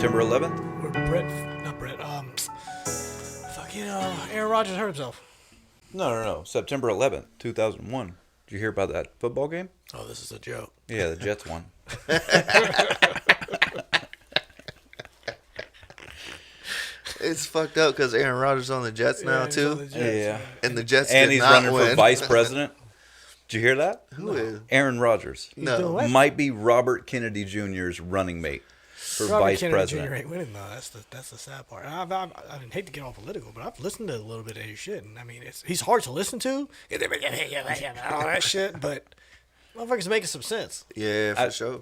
September 11th? Not Brett. Aaron Rodgers hurt himself. No. September 11th, 2001. Did you hear about that football game? Oh, this is a joke. Yeah, the Jets won. It's fucked up because Aaron Rodgers on the Jets now too, Yeah. and the Jets And did he's not running win. for vice president. Did you hear that? Who is? Aaron Rodgers. No. Might be Robert Kennedy Jr.'s running mate for Robert vice Kennedy president. Jr. ain't winning though. That's the sad part. I hate to get all political, but I've listened to a little bit of his shit, and I mean, he's hard to listen to, all that shit, but motherfuckers making some sense. Yeah, for sure.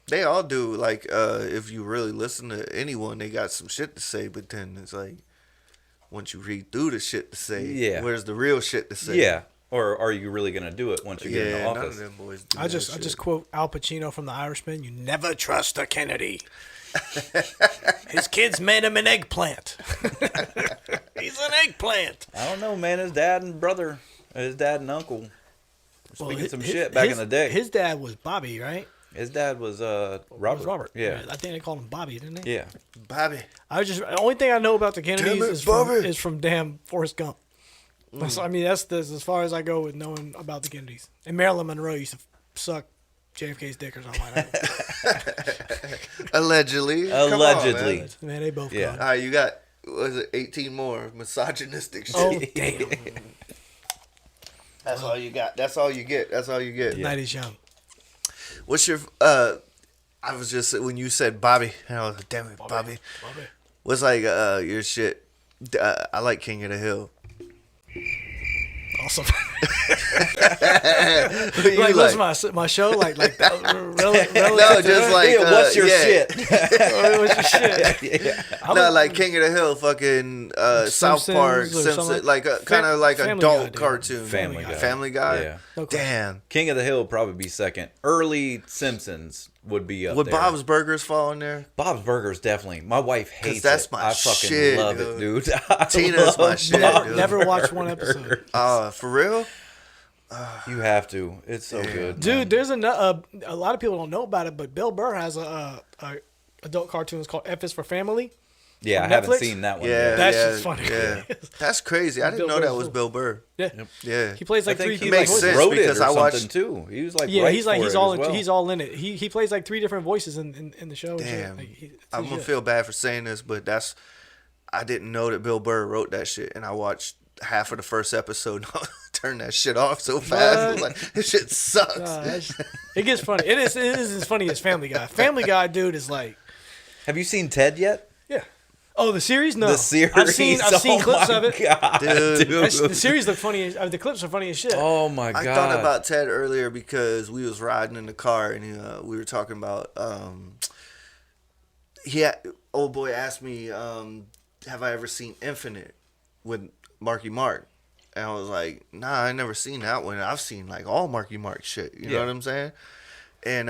They all do. Like, if you really listen to anyone, they got some shit to say. But then it's like, once you read through the shit to say, where's the real shit to say? Yeah. Or are you really going to do it once you get in the office? None of them boys do I just quote Al Pacino from The Irishman: "You never trust a Kennedy. His kids made him an eggplant. He's an eggplant." I don't know, man. His dad and uncle were speaking some shit back in the day. His dad was Bobby, right? His dad was Robert. Yeah. I think they called him Bobby, didn't they? Yeah. Bobby. The only thing I know about the Kennedys is from damn Forrest Gump. So, I mean, that's as far as I go with knowing about the Kennedys. And Marilyn Monroe used to suck JFK's dick or something like that. Allegedly. Allegedly. Come on, Man, they both Yeah. gone. All right, you got, was it 18 more misogynistic shit? Oh, damn. That's all you got. That's all you get. That's all you get. The night is young. What's your, I was just, when you said Bobby, and I was like, damn it, Bobby. What's like your shit? I like King of the Hill. Awesome. You like, listen, my show, like that. No, just like, what's your shit? What's your shit? No, like King of the Hill, fucking South Park, Simpsons, like kind of like adult cartoon. Family Guy. Family Guy? Yeah. No Damn. King of the Hill would probably be second. Early Simpsons would be up Would there. Bob's Burgers fall in there? Bob's Burgers, definitely. My wife hates that's it. my I fucking shit, love it, dude. Tina's my shit, dude. Never watched one episode. For real? You have to. It's so good. Dude, there's a lot of people don't know about it, but Bill Burr has a adult cartoon. It's called F is for Family. Yeah, I on haven't Netflix? seen that one Yeah. yet. That's just funny. Yeah. That's crazy. I didn't Bill know that Burr's was cool. Bill Burr. Yeah. Yeah. He plays like I think three. he makes voices. sense. wrote it because or I watched- something too. He was like, Yeah, right he's like for he's it all as well. he's all in it. He plays like three different voices in the show. And Damn. shit. Like, it's I'm his going to shit. feel bad for saying this, but I didn't know that Bill Burr wrote that shit. And I watched half of the first episode and I turned that shit off so fast. I was like, this shit sucks. It gets funny. It is as funny as Family Guy. Family Guy, dude, is like, Have you seen Ted yet? yeah. Oh, the series? No. The series? I've seen Oh clips my of it. God, Dude. The series look funny. The clips are funny as shit. Oh my God. I thought about Ted earlier because we was riding in the car and we were talking about old boy asked me, have I ever seen Infinite with Marky Mark? And I was like, nah, I never seen that one. I've seen like all Marky Mark shit. You know what I'm saying? And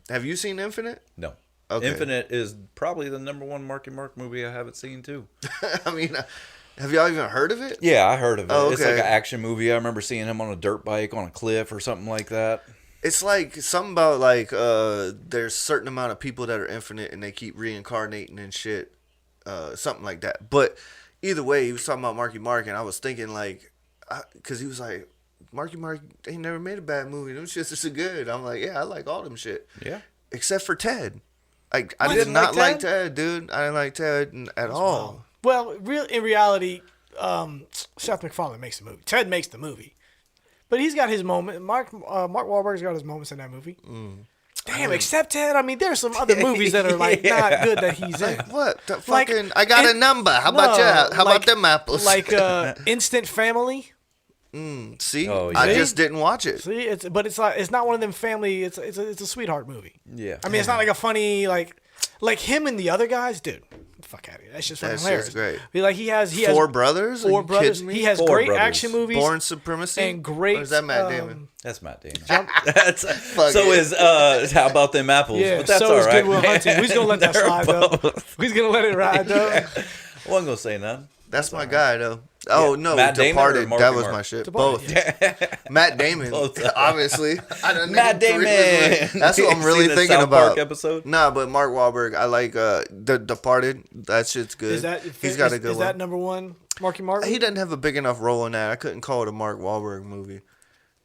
have you seen Infinite? No. Okay. Infinite is probably the number one Marky Mark movie I haven't seen too. I mean, have y'all even heard of it? Yeah, I heard of it. Oh, It's like okay. an action movie. I remember seeing him on a dirt bike on a cliff or something like that. It's like something about like there's certain amount of people that are infinite and they keep reincarnating and shit, something like that. But either way, he was talking about Marky Mark, and I was thinking like, because he was like, Marky Mark ain't never made a bad movie. Them shits are so good. I'm like, yeah, I like all them shit. Yeah. Except for Ted. Like I You did didn't not like like Ted, dude. I didn't like Ted at all. Well, in reality, Seth MacFarlane makes the movie. Ted makes the movie, but he's got his moment. Mark Wahlberg's got his moments in that movie. Damn, except Ted. I mean, there's some other movies that are like not good that he's in. What? The Like, fucking I got a number. How about you? How about them apples? Like Instant Family. See, Oh, I yeah. just didn't watch it. See, it's not one of them family. It's a sweetheart movie. Yeah. I mean, it's not like a funny like him and the other guys, dude. Fuck out of here. That's just fucking That hilarious. shit's great. He has Four brothers. Are Four you brothers. kidding me? He has Four great brothers. action movies. Born Supremacy and great. Or is that Matt Damon? That's Matt Damon. Fuck So it. is how about them apples? Yeah, But that's so all is right. Good Will Hunting. We're gonna let that They're slide though. both- We're gonna let it ride though. I wasn't gonna say nothing. That's my guy though. Oh no, Matt Damon or Departed. Marky That was Mark? my shit. Departed, Both. yeah. Matt Damon, obviously. I done Matt named three. Damon. That's what I'm really Seen the thinking South about. Park episode? Nah, but Mark Wahlberg, I like The Departed. That shit's good. Is that He's got a good is one. that number one? Marky Mark. He doesn't have a big enough role in that. I couldn't call it a Mark Wahlberg movie.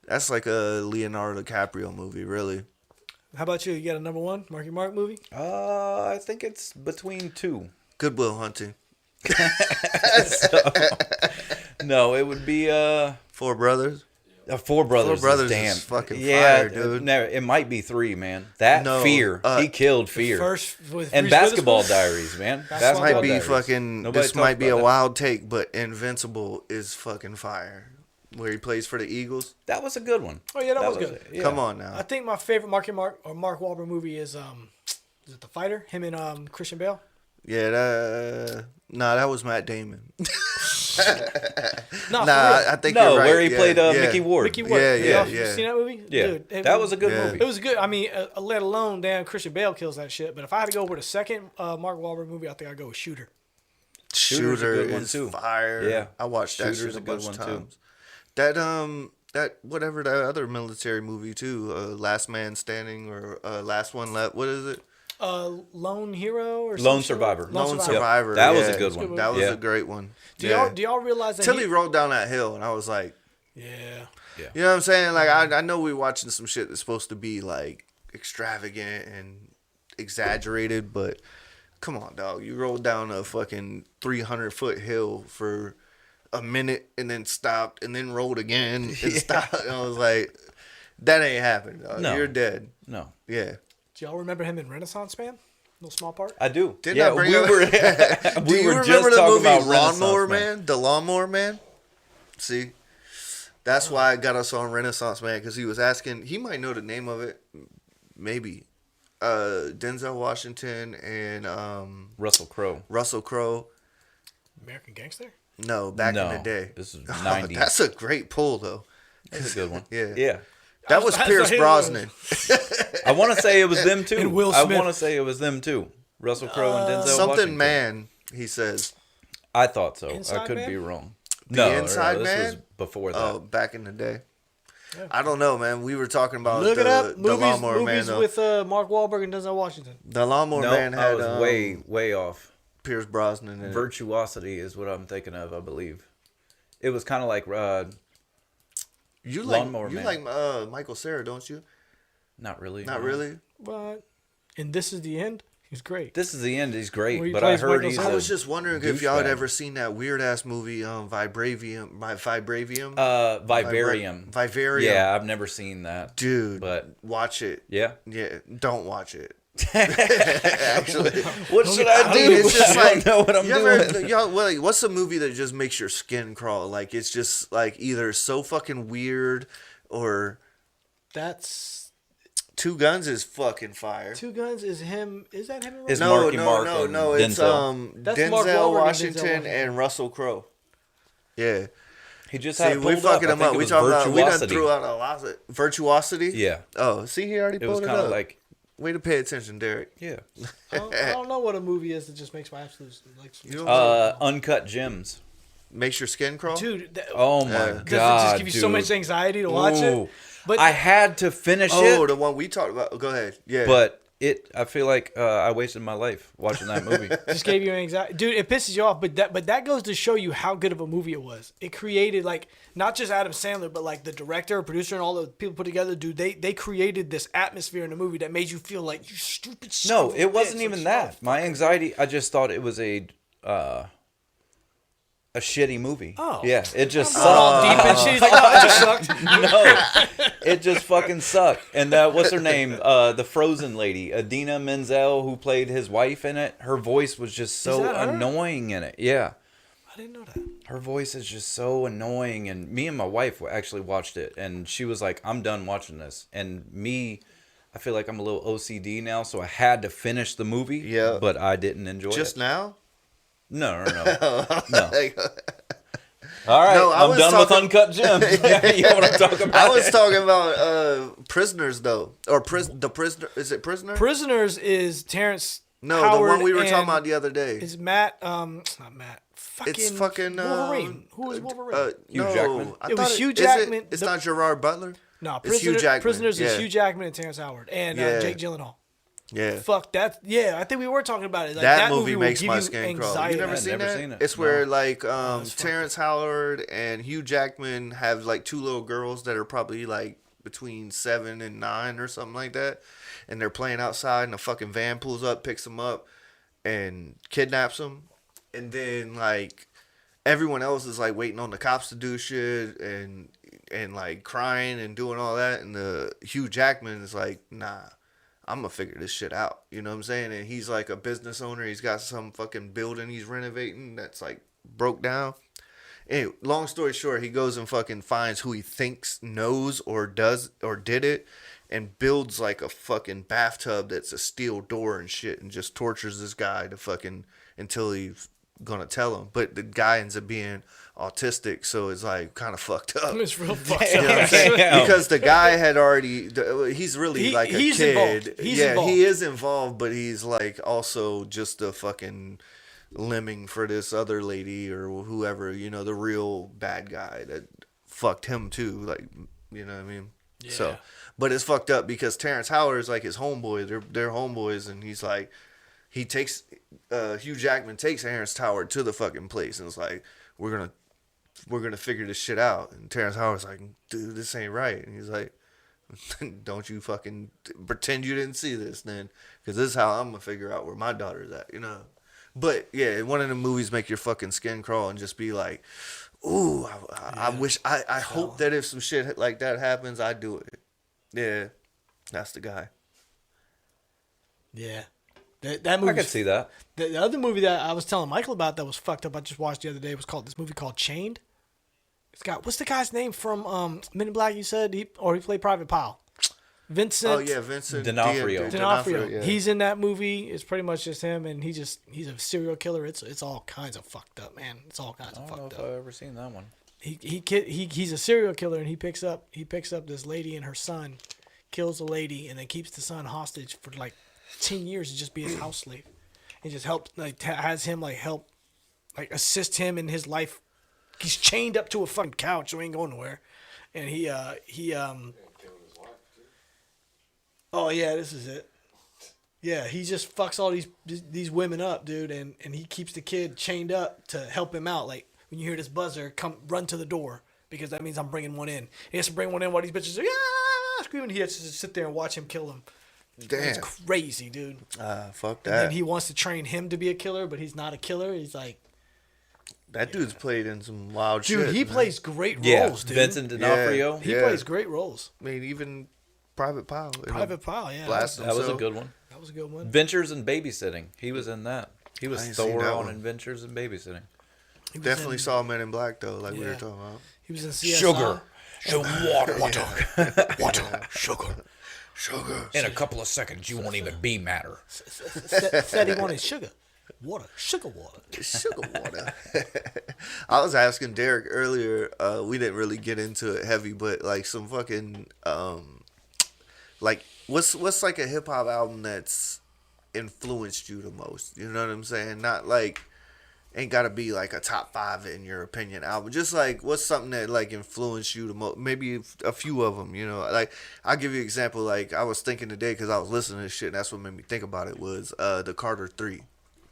That's like a Leonardo DiCaprio movie, really. How about you? You got a number one Marky Mark movie? I think it's between two. Good Will Hunting. No, it would be Four Brothers. Four Brothers. Four Brothers damn. is fucking yeah, fire, dude. No, it might be three, man. That No, Fear. He killed Fear. First with And Reese Basketball Witherspoon? Diaries, man. This This might Basketball be Diaries. fucking. Nobody This talks might be a about that. wild take, but Invincible is fucking fire. Where he plays for the Eagles. That was a good one. Oh yeah, that was good. Yeah. Come on now. I think my favorite Mark Wahlberg movie is it The Fighter? Him and Christian Bale. Yeah, that was Matt Damon. No, I think No, you're right. where he Yeah, played yeah. Mickey Ward. Mickey Ward. Yeah, You yeah. seen that movie? Yeah, Dude, that was a good Yeah. movie. It was good. I mean, let alone damn Christian Bale kills that shit. But if I had to go with a second Mark Wahlberg movie, I think I'd go with Shooter. Shooter's a Shooter good one, is too. fire. Yeah. I watched that Shooter's shit a a good bunch of one, too. times. That whatever that other military movie too, Last Man Standing or Last One Left. What is it? Lone Hero or some Lone shit? Survivor. Lone Yep. Survivor. That was yeah. a good one. That was Yeah. a great one. Do Yeah. y'all realize that? Till he rolled down that hill, and I was like, Yeah. you know what I'm saying? Like I know we're watching some shit that's supposed to be like extravagant and exaggerated, but come on, dog. You rolled down a fucking 300-foot hill for a minute and then stopped and then rolled again and stopped. And I was like, that ain't happening, dog. No. You're dead. No. Yeah. Do y'all remember him in Renaissance Man? Little small part. I do. Didn't yeah, I bring we up- were Do we you were remember just the talking movie about Lawnmower Renaissance Man? The Lawnmower Man? See? That's why I got us on Renaissance Man, because he was asking, he might know the name of it. Maybe. Denzel Washington and Russell Crowe. Russell Crowe. American Gangster. No, back in No, the day. this is Oh, 90s. that's a great pull, though. That's a good one. Yeah. Yeah. That was That's Pierce what he Brosnan. I want to say it was them too. And Will I Smith. want to say it was them too. Russell Crowe and Denzel Something Washington. Man, he says. I thought so. I Inside could Man? be wrong. The Inside this Man? was before that. Oh, back in the day. Yeah. I don't know, man. We were talking about Look it up. the Lawnmower Man, Movies though. with Mark Wahlberg and Denzel Washington. The Lawnmower no, Man I had was way off. Pierce Brosnan in it. Virtuosity is what I'm thinking of. I believe it was kind of like You like Lawnmower you Man. like Michael Cera, don't you? not really. Not no. really. But and This Is the End. He's great. This is the end. He's great, Where he but I plays heard Michael he's. Cera. I was just wondering if y'all had douchebag. ever seen that weird ass movie, Vibravium. Vivarium. Vivarium. Yeah, I've never seen that. Dude, But watch it. yeah. Yeah, don't watch it. Actually, What should I do? Dude, it's just I like don't know what I'm you ever- doing. y'all, like, what's a movie that just makes your skin crawl? Like it's just like either so fucking weird or That's Two Guns is fucking fire. Two Guns. Is him? Is that him? It's No, Marky no, Mark no, and no. It's Denzel. That's Denzel Mark Wahlberg and Denzel Washington Washington. and Russell Crowe. Yeah. He just See, had it we pulled fucking up. him I up. think We it talking was about we done Virtuosity. threw out a lot of Virtuosity. Yeah, Oh, see, he already it was pulled it kind up. of like Way to pay attention, Derek. yeah. I don't know what a movie is that just makes my absolute like. You don't Uncut Gems. Makes your skin crawl. Dude, Oh my Does god! does it just give you so dude. much anxiety to watch Ooh. it? But I had to finish Oh, it, the one we talked about. Go ahead. Yeah. but I feel like I wasted my life watching that movie. just gave you anxiety, dude. It pisses you off, but that goes to show you how good of a movie it was. It created like not just Adam Sandler, but like the director, producer, and all the people put together. Dude, they created this atmosphere in the movie that made you feel like you stupid. son No, of a it wasn't bitch. even Like, that. My anxiety. I just thought it was a shitty movie. Oh. Yeah, it just I'm going all sucked. deep and shit. Like, oh, it just sucked. No, it just fucking sucked. And what's her name? The Frozen lady, Adina Menzel, who played his wife in it. Her voice was just so that her? annoying in it. Yeah, I didn't know that. her voice is just so annoying. And me and my wife actually watched it, and she was like, "I'm done watching this." And me, I feel like I'm a little OCD now, so I had to finish the movie. Yeah. but I didn't enjoy just it. now. No. No. Like, All right, No, I I'm was done with talking- Uncut Gems. You know what I'm talking about? I was talking about Prisoners though, or the Prisoner. Is it Prisoner? Prisoners is Terrence. No, the Howard one we were and- talking about the other day. Is Matt? Not Matt. It's fucking Wolverine. Who is Wolverine? Hugh no, Jackman? I It was thought Hugh is it- Jackman. It's not Gerard Butler. No, It's Hugh Jackman. Prisoners is Yeah. Hugh Jackman and Terrence Howard and Yeah. Jake Gyllenhaal. Yeah. Fuck that. Yeah, I think we were talking about it. Like, that movie will makes give my you skin crawl. anxiety. You never I've seen never that? seen it. It's No. where like it's fucked Terrence Howard and Hugh Jackman have like two little girls that are probably like between 7 and 9 or something like that, and they're playing outside, and a fucking van pulls up, picks them up, and kidnaps them, and then like everyone else is like waiting on the cops to do shit and like crying and doing all that, and the Hugh Jackman is like, nah, I'm gonna figure this shit out. You know what I'm saying? And he's like a business owner. He's got some fucking building he's renovating that's like broke down. Anyway, long story short, he goes and fucking finds who he thinks knows or does or did it, and builds like a fucking bathtub that's a steel door and shit, and just tortures this guy to fucking until he's gonna tell him. But the guy ends up being autistic, so it's like kind of fucked up. It's real fucked You know what I'm up. saying? Damn. Because the guy had already, he's really like a he's kid. involved. He's yeah, involved. he is involved, but he's like also just a fucking lemming for this other lady or whoever, you know, the real bad guy that fucked him too. Like, you know what I mean? Yeah. So, but it's fucked up because Terrence Howard is like his homeboy. They're homeboys, and he's like, he takes, Hugh Jackman takes Terrence Howard to the fucking place, and it's like, we're gonna figure this shit out. And Terrence Howard's like, dude, this ain't right. And he's like, don't you fucking pretend you didn't see this then, because this is how I'm gonna figure out where my daughter's at, you know. But yeah, one of the movies make your fucking skin crawl and just be like, ooh, I wish, I hope that if some shit like that happens, I do it. Yeah, that's the guy. Yeah. That movie. I could see that. The other movie that I was telling Michael about that was fucked up, I just watched the other day, was called this movie called Chained. It's got, what's the guy's name from Men in Black? You said he played Private Pile. Vincent. Oh yeah, Vincent D'Onofrio. D'Onofrio. Yeah. He's in that movie. It's pretty much just him, and he's a serial killer. It's all kinds of fucked up, man. It's all kinds I of don't know fucked if up. I've ever seen that one. He's a serial killer, and he picks up this lady and her son, kills the lady, and then keeps the son hostage for like 10 years to just be his house slave. And just has him help assist him in his life. He's chained up to a fucking couch, so he ain't going nowhere. And oh yeah, this is it. Yeah, he just fucks all these women up, dude, and he keeps the kid chained up to help him out. Like, when you hear this buzzer, come run to the door, because that means I'm bringing one in. He has to bring one in while these bitches are screaming. He has to just sit there and watch him kill them. Damn. It's crazy, dude. Fuck And that. then he wants to train him to be a killer, but he's not a killer. He's like, That dude's played in some wild shit. dude, he man. plays great Yeah, roles, dude. Vincent D'Onofrio. He Yeah. plays great roles. I mean, even Private Pile. Private Pile, yeah. Blast That was a himself. good one. That was a good one. Adventures in Babysitting. He was in that. He was I ain't seen Thor that on one. Adventures in Babysitting. He was Definitely in- saw Men in Black though, like we were Yeah. talking about. He was in CSI. Sugar. Water. Sugar. In a couple of seconds, you won't even be matter. Said he wanted sugar. Water. Sugar water. Sugar water. I was asking Derek earlier. We didn't really get into it heavy, but like some fucking like what's like a hip hop album that's influenced you the most? You know what I'm saying? Not like ain't gotta be like a top 5 in your opinion album. Just like what's something that like influenced you the most? Maybe a few of them. You know, like I'll give you an example. Like I was thinking today because I was listening to this shit, and that's what made me think about it was the Carter 3.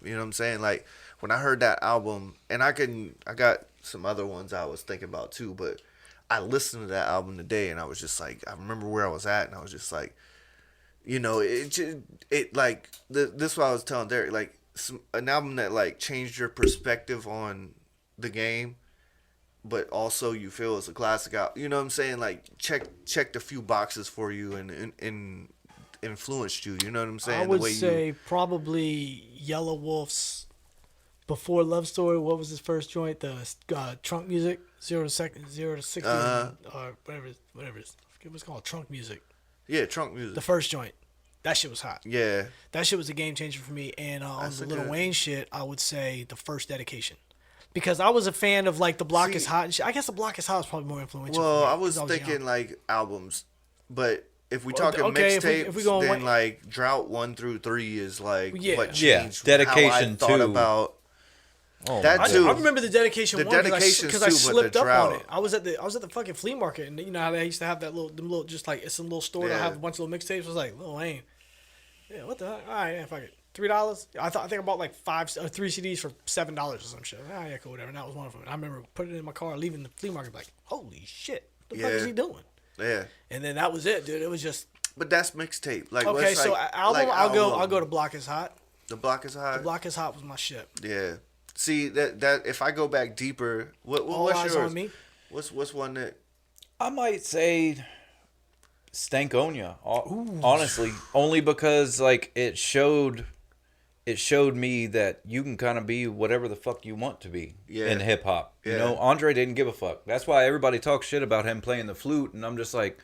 You know what I'm saying? Like when I heard that album, and I got some other ones I was thinking about too, but I listened to that album today, and I was just like, I remember where I was at, and I was just like, you know, this is what I was telling Derek, like an album that like changed your perspective on the game, but also you feel it's a classic album. You know what I'm saying? Like checked a few boxes for you and influenced you. You know what I'm saying? I would the way say probably Yellow Wolf's Before Love Story. What was his first joint? The Trunk Music, 0 to 60, or whatever it is. I forget what's called, Trunk Music. Yeah, Trunk Music. The first joint. That shit was hot. Yeah. That shit was a game changer for me. And on That's the a Lil good- Wayne shit, I would say the first Dedication. Because I was a fan of like The Block See- is Hot and shit. I guess The Block is Hot was probably more influential. Well, for me I was 'cause thinking young. like albums, but if we Well, talking okay, mixtapes, if we going then one- like Drought 1 through 3 is like Yeah. what Yeah, changed Dedication how I thought 2. about Oh, that my too. God. I remember the dedication The one dedications because I too, but the slipped up on drought. it. I was at the fucking flea market, and you know how they used to have that little just like it's some little store that Yeah. have a bunch of little mixtapes. It was like Lil Wayne. Yeah, what the heck? All right, yeah, fuck it. $3. I think I bought like 3 CDs for $7 or some shit. Oh yeah, cool, whatever. And that was one of them. I remember putting it in my car, leaving the flea market, like, holy shit, what the fuck is Yeah. he doing? Yeah, And then that was it, dude. It was just but that's mixtape. Like okay. what's So like, album, like I'll go to Block is Hot. The Block is Hot. Block is Hot was my shit. Yeah. See that if I go back deeper, All what's Eyes yours? on Me. What's one that? I might say Stankonia. Honestly, only because like it showed me that you can kind of be whatever the fuck you want to be Yeah. in hip hop. You Yeah. know, Andre didn't give a fuck. That's why everybody talks shit about him playing the flute, and I'm just like,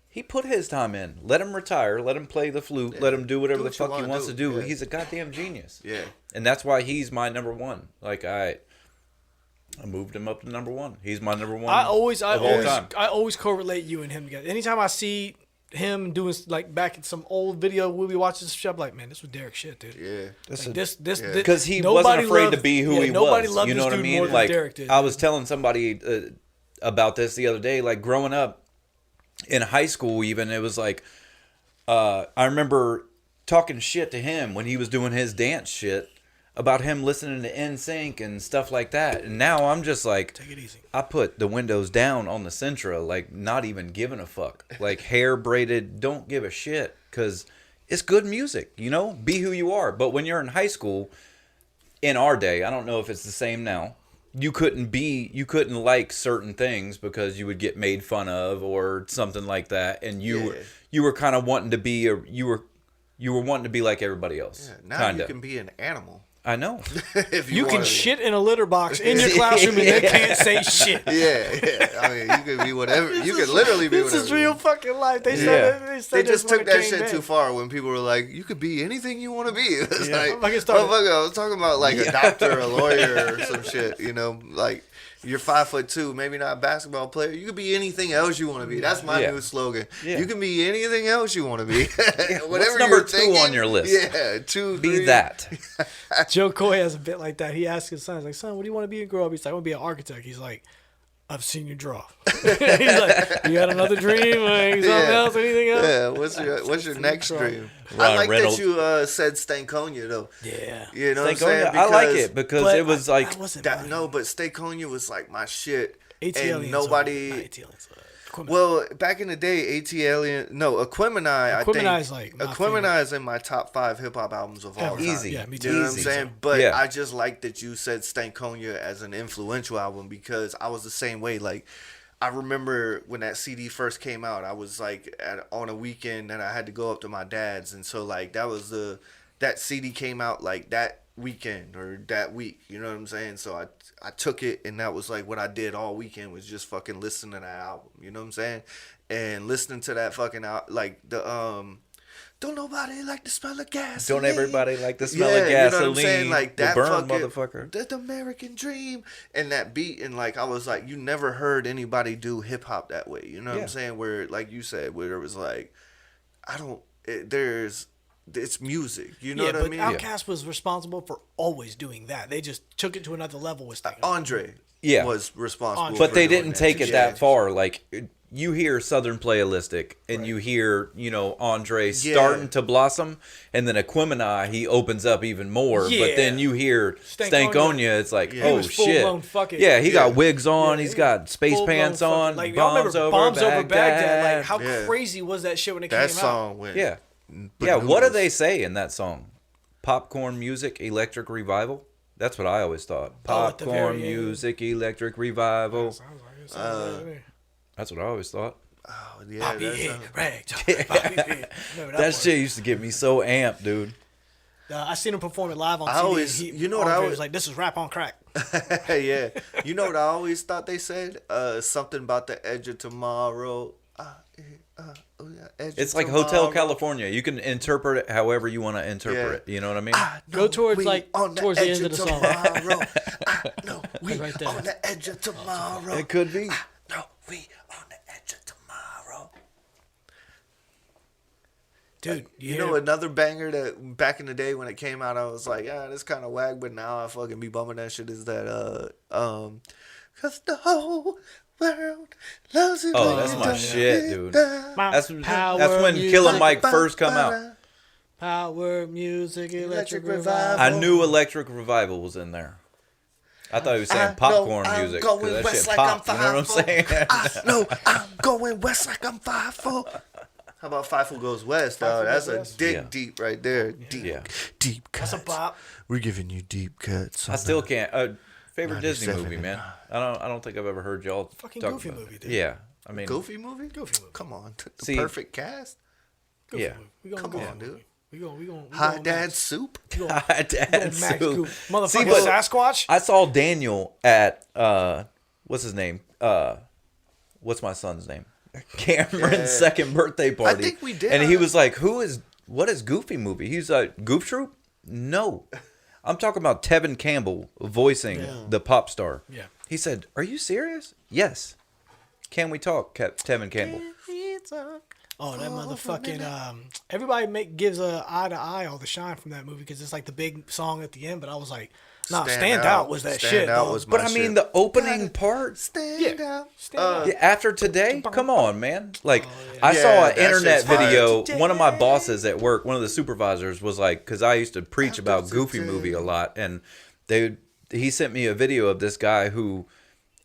he put his time in. Let him retire. Let him play the flute. Let him do whatever Do the what you fuck he wanna wants do. to do. Yeah. He's a goddamn genius. Yeah. And that's why he's my number one. Like I moved him up to number one. He's my number one. I always time. correlate you and him together. Anytime I see him doing like back in some old video we watch this shit, I'm like, man, this was Derek shit, dude. Yeah. That's Like, a- this because he nobody wasn't afraid loved- to be who he nobody was. loved You know this what I dude mean? more than Like Derek did. I was telling somebody about this the other day. Like growing up in high school, even it was like I remember talking shit to him when he was doing his dance shit about him listening to NSYNC and stuff like that. And now I'm just like, Take it easy. I put the windows down on the Sentra, like not even giving a fuck. Like hair braided, don't give a shit, because it's good music, you know? Be who you are. But when you're in high school, in our day, I don't know if it's the same now, you couldn't like certain things because you would get made fun of or something like that. And you were kind of wanting to be, you were wanting to be like everybody else. Yeah. Now kinda. you can be an animal. I know. If You can wanna be. shit in a litter box in your classroom and they can't say shit. Yeah. I mean, you can be whatever. You can literally be This whatever. is real fucking life. They Yeah. said they said They this just when took it that came shit back. too far when people were like, you could be anything you want to be. It's like, Like it started- motherfucker, I was talking about like a doctor, a lawyer, or some shit, you know, like you're 5'2", maybe not a basketball player. You could be anything else you want to be. That's my Yeah. new slogan. Yeah. You can be anything else you want to be. Whatever What's number you're 2 thinking, on your list? Yeah, 2, Be 3. that. Joe Coy has a bit like that. He asks his son, he's like, son, what do you want to be when you grow up? He's like, I want to be an architect. He's like, I've seen you draw. He's like, you got another dream? Like, something else? Anything else? Yeah, what's your next Draw. dream? I Ryan like Reynolds. that you said Stankonia though. Yeah. You know what I'm Stankonia, saying? I like Because it because But it was like I wasn't that, mine. no, but Stankonia was like my shit. AT and Aliens. nobody. Not AT Aliens. Equipment. Well, back in the day, AT Alien, no, Aquemini, I think. Aquemini is like my Aquemini is in my top 5 hip hop albums of all time. Easy. Yeah, me too. You know what I'm Easy. saying? But Yeah. I just like that you said Stankonia as an influential album because I was the same way. Like, I remember when that CD first came out, I was like on a weekend and I had to go up to my dad's. And so, like, that CD came out like that weekend or that week. You know what I'm saying? So I took it and that was like what I did all weekend was just fucking listen to that album. You know what I'm saying? And listening to that fucking like the don't nobody like the smell of gas. don't everybody like the smell of You know gasoline? what I'm saying? Like will that burn, fucking motherfucker. the American dream and that beat and like I was like, you never heard anybody do hip hop that way. You know what Yeah. I'm saying? Where like you said, where it was like, it's music. You know yeah, what but I mean? Outkast was responsible for always doing that. They just took it to another level with Sting. Andre Yeah. was responsible. But for they doing didn't that. take it Yeah. that far. Like you hear Southern Playalistic and you hear, Andre starting to blossom, and then Aquemini, he opens up even more. Yeah. But then you hear Stankonia. Stankonia, it's like, Yeah. He oh was shit. full-blown fucking- Yeah, he got Yeah. wigs on, Yeah, he's got space Full-blown pants fucking- on, Like, y'all bombs remember over Bombs Over Baghdad? Like, how Yeah. crazy was that shit when it That came song went. Yeah. Yeah, what do bananas. they say in that song? Popcorn music, electric revival? That's what I always thought. Oh, at the Popcorn very end. music, electric revival. out? Sounds like it. Sounds like it. That's what I always thought. Oh, yeah, Poppy that head, song. rag, Poppy head. Remember That part? shit used to get me so amped, dude. I seen him perform it live on I TV. always- you know what I Andre always- was like, this is rap on crack. Yeah. You know what I always thought they said? Something about the edge of tomorrow. Oh, yeah, edge It's of like tomorrow. Hotel California. You can interpret it however you want to interpret it. You know what I mean? I Go know towards, we like, on towards the edge end of the song. tomorrow. I know we Right there. on the edge of tomorrow. It could be. No, we on the edge of tomorrow. Dude, You know another banger that back in the day when it came out, I was like, ah, this kind of whack, but now I fucking be bumming that shit. Is that cause the whole world loves it. Oh, that's my shit, dude. That's when music, Killer Mike first come out. Power music, electric Revival. revival. I knew Electric Revival was in there. I thought he was saying popcorn music. Because that shit popped. You know what I'm saying? I know I'm going west like I'm 5'4". How about 5'4" Goes West, dog? That's a dig deep right there. Deep, deep cuts. That's a bop. We're giving you deep cuts. I still can't. Favorite Disney 97 movie, and man. I don't think I've ever heard y'all Fucking talk Goofy about movie, it. dude. Yeah, I mean, Goofy movie? Goofy movie. Come on, the See- perfect cast. Goofy Yeah. movie. We gonna Come go on, dude. We going Hot Dad Soup. Dad Max Soup. Goof. Motherfucking See, but Sasquatch. I saw Daniel at what's his name? What's my son's name? Cameron's second birthday party. I think we did. And he was like, what is Goofy movie? He's like, Goof Troop? No. I'm talking about Tevin Campbell voicing the pop star. Yeah. He said, are you serious? Yes. Can we talk, Tevin Campbell? Oh, that motherfucking everybody gives a Eye to Eye all the shine from that movie because it's like the big song at the end. But I was like, nah, Stand Out was that Stand shit. Out dog. was my But I mean, shit. the opening part. Stand Out. Stand Out. Yeah, after today, come on, man. Like, I Yeah, saw an that internet shit's fire. video. One of my bosses at work, one of the supervisors, was like, because I used to preach about Goofy movie a lot, and he sent me a video of this guy who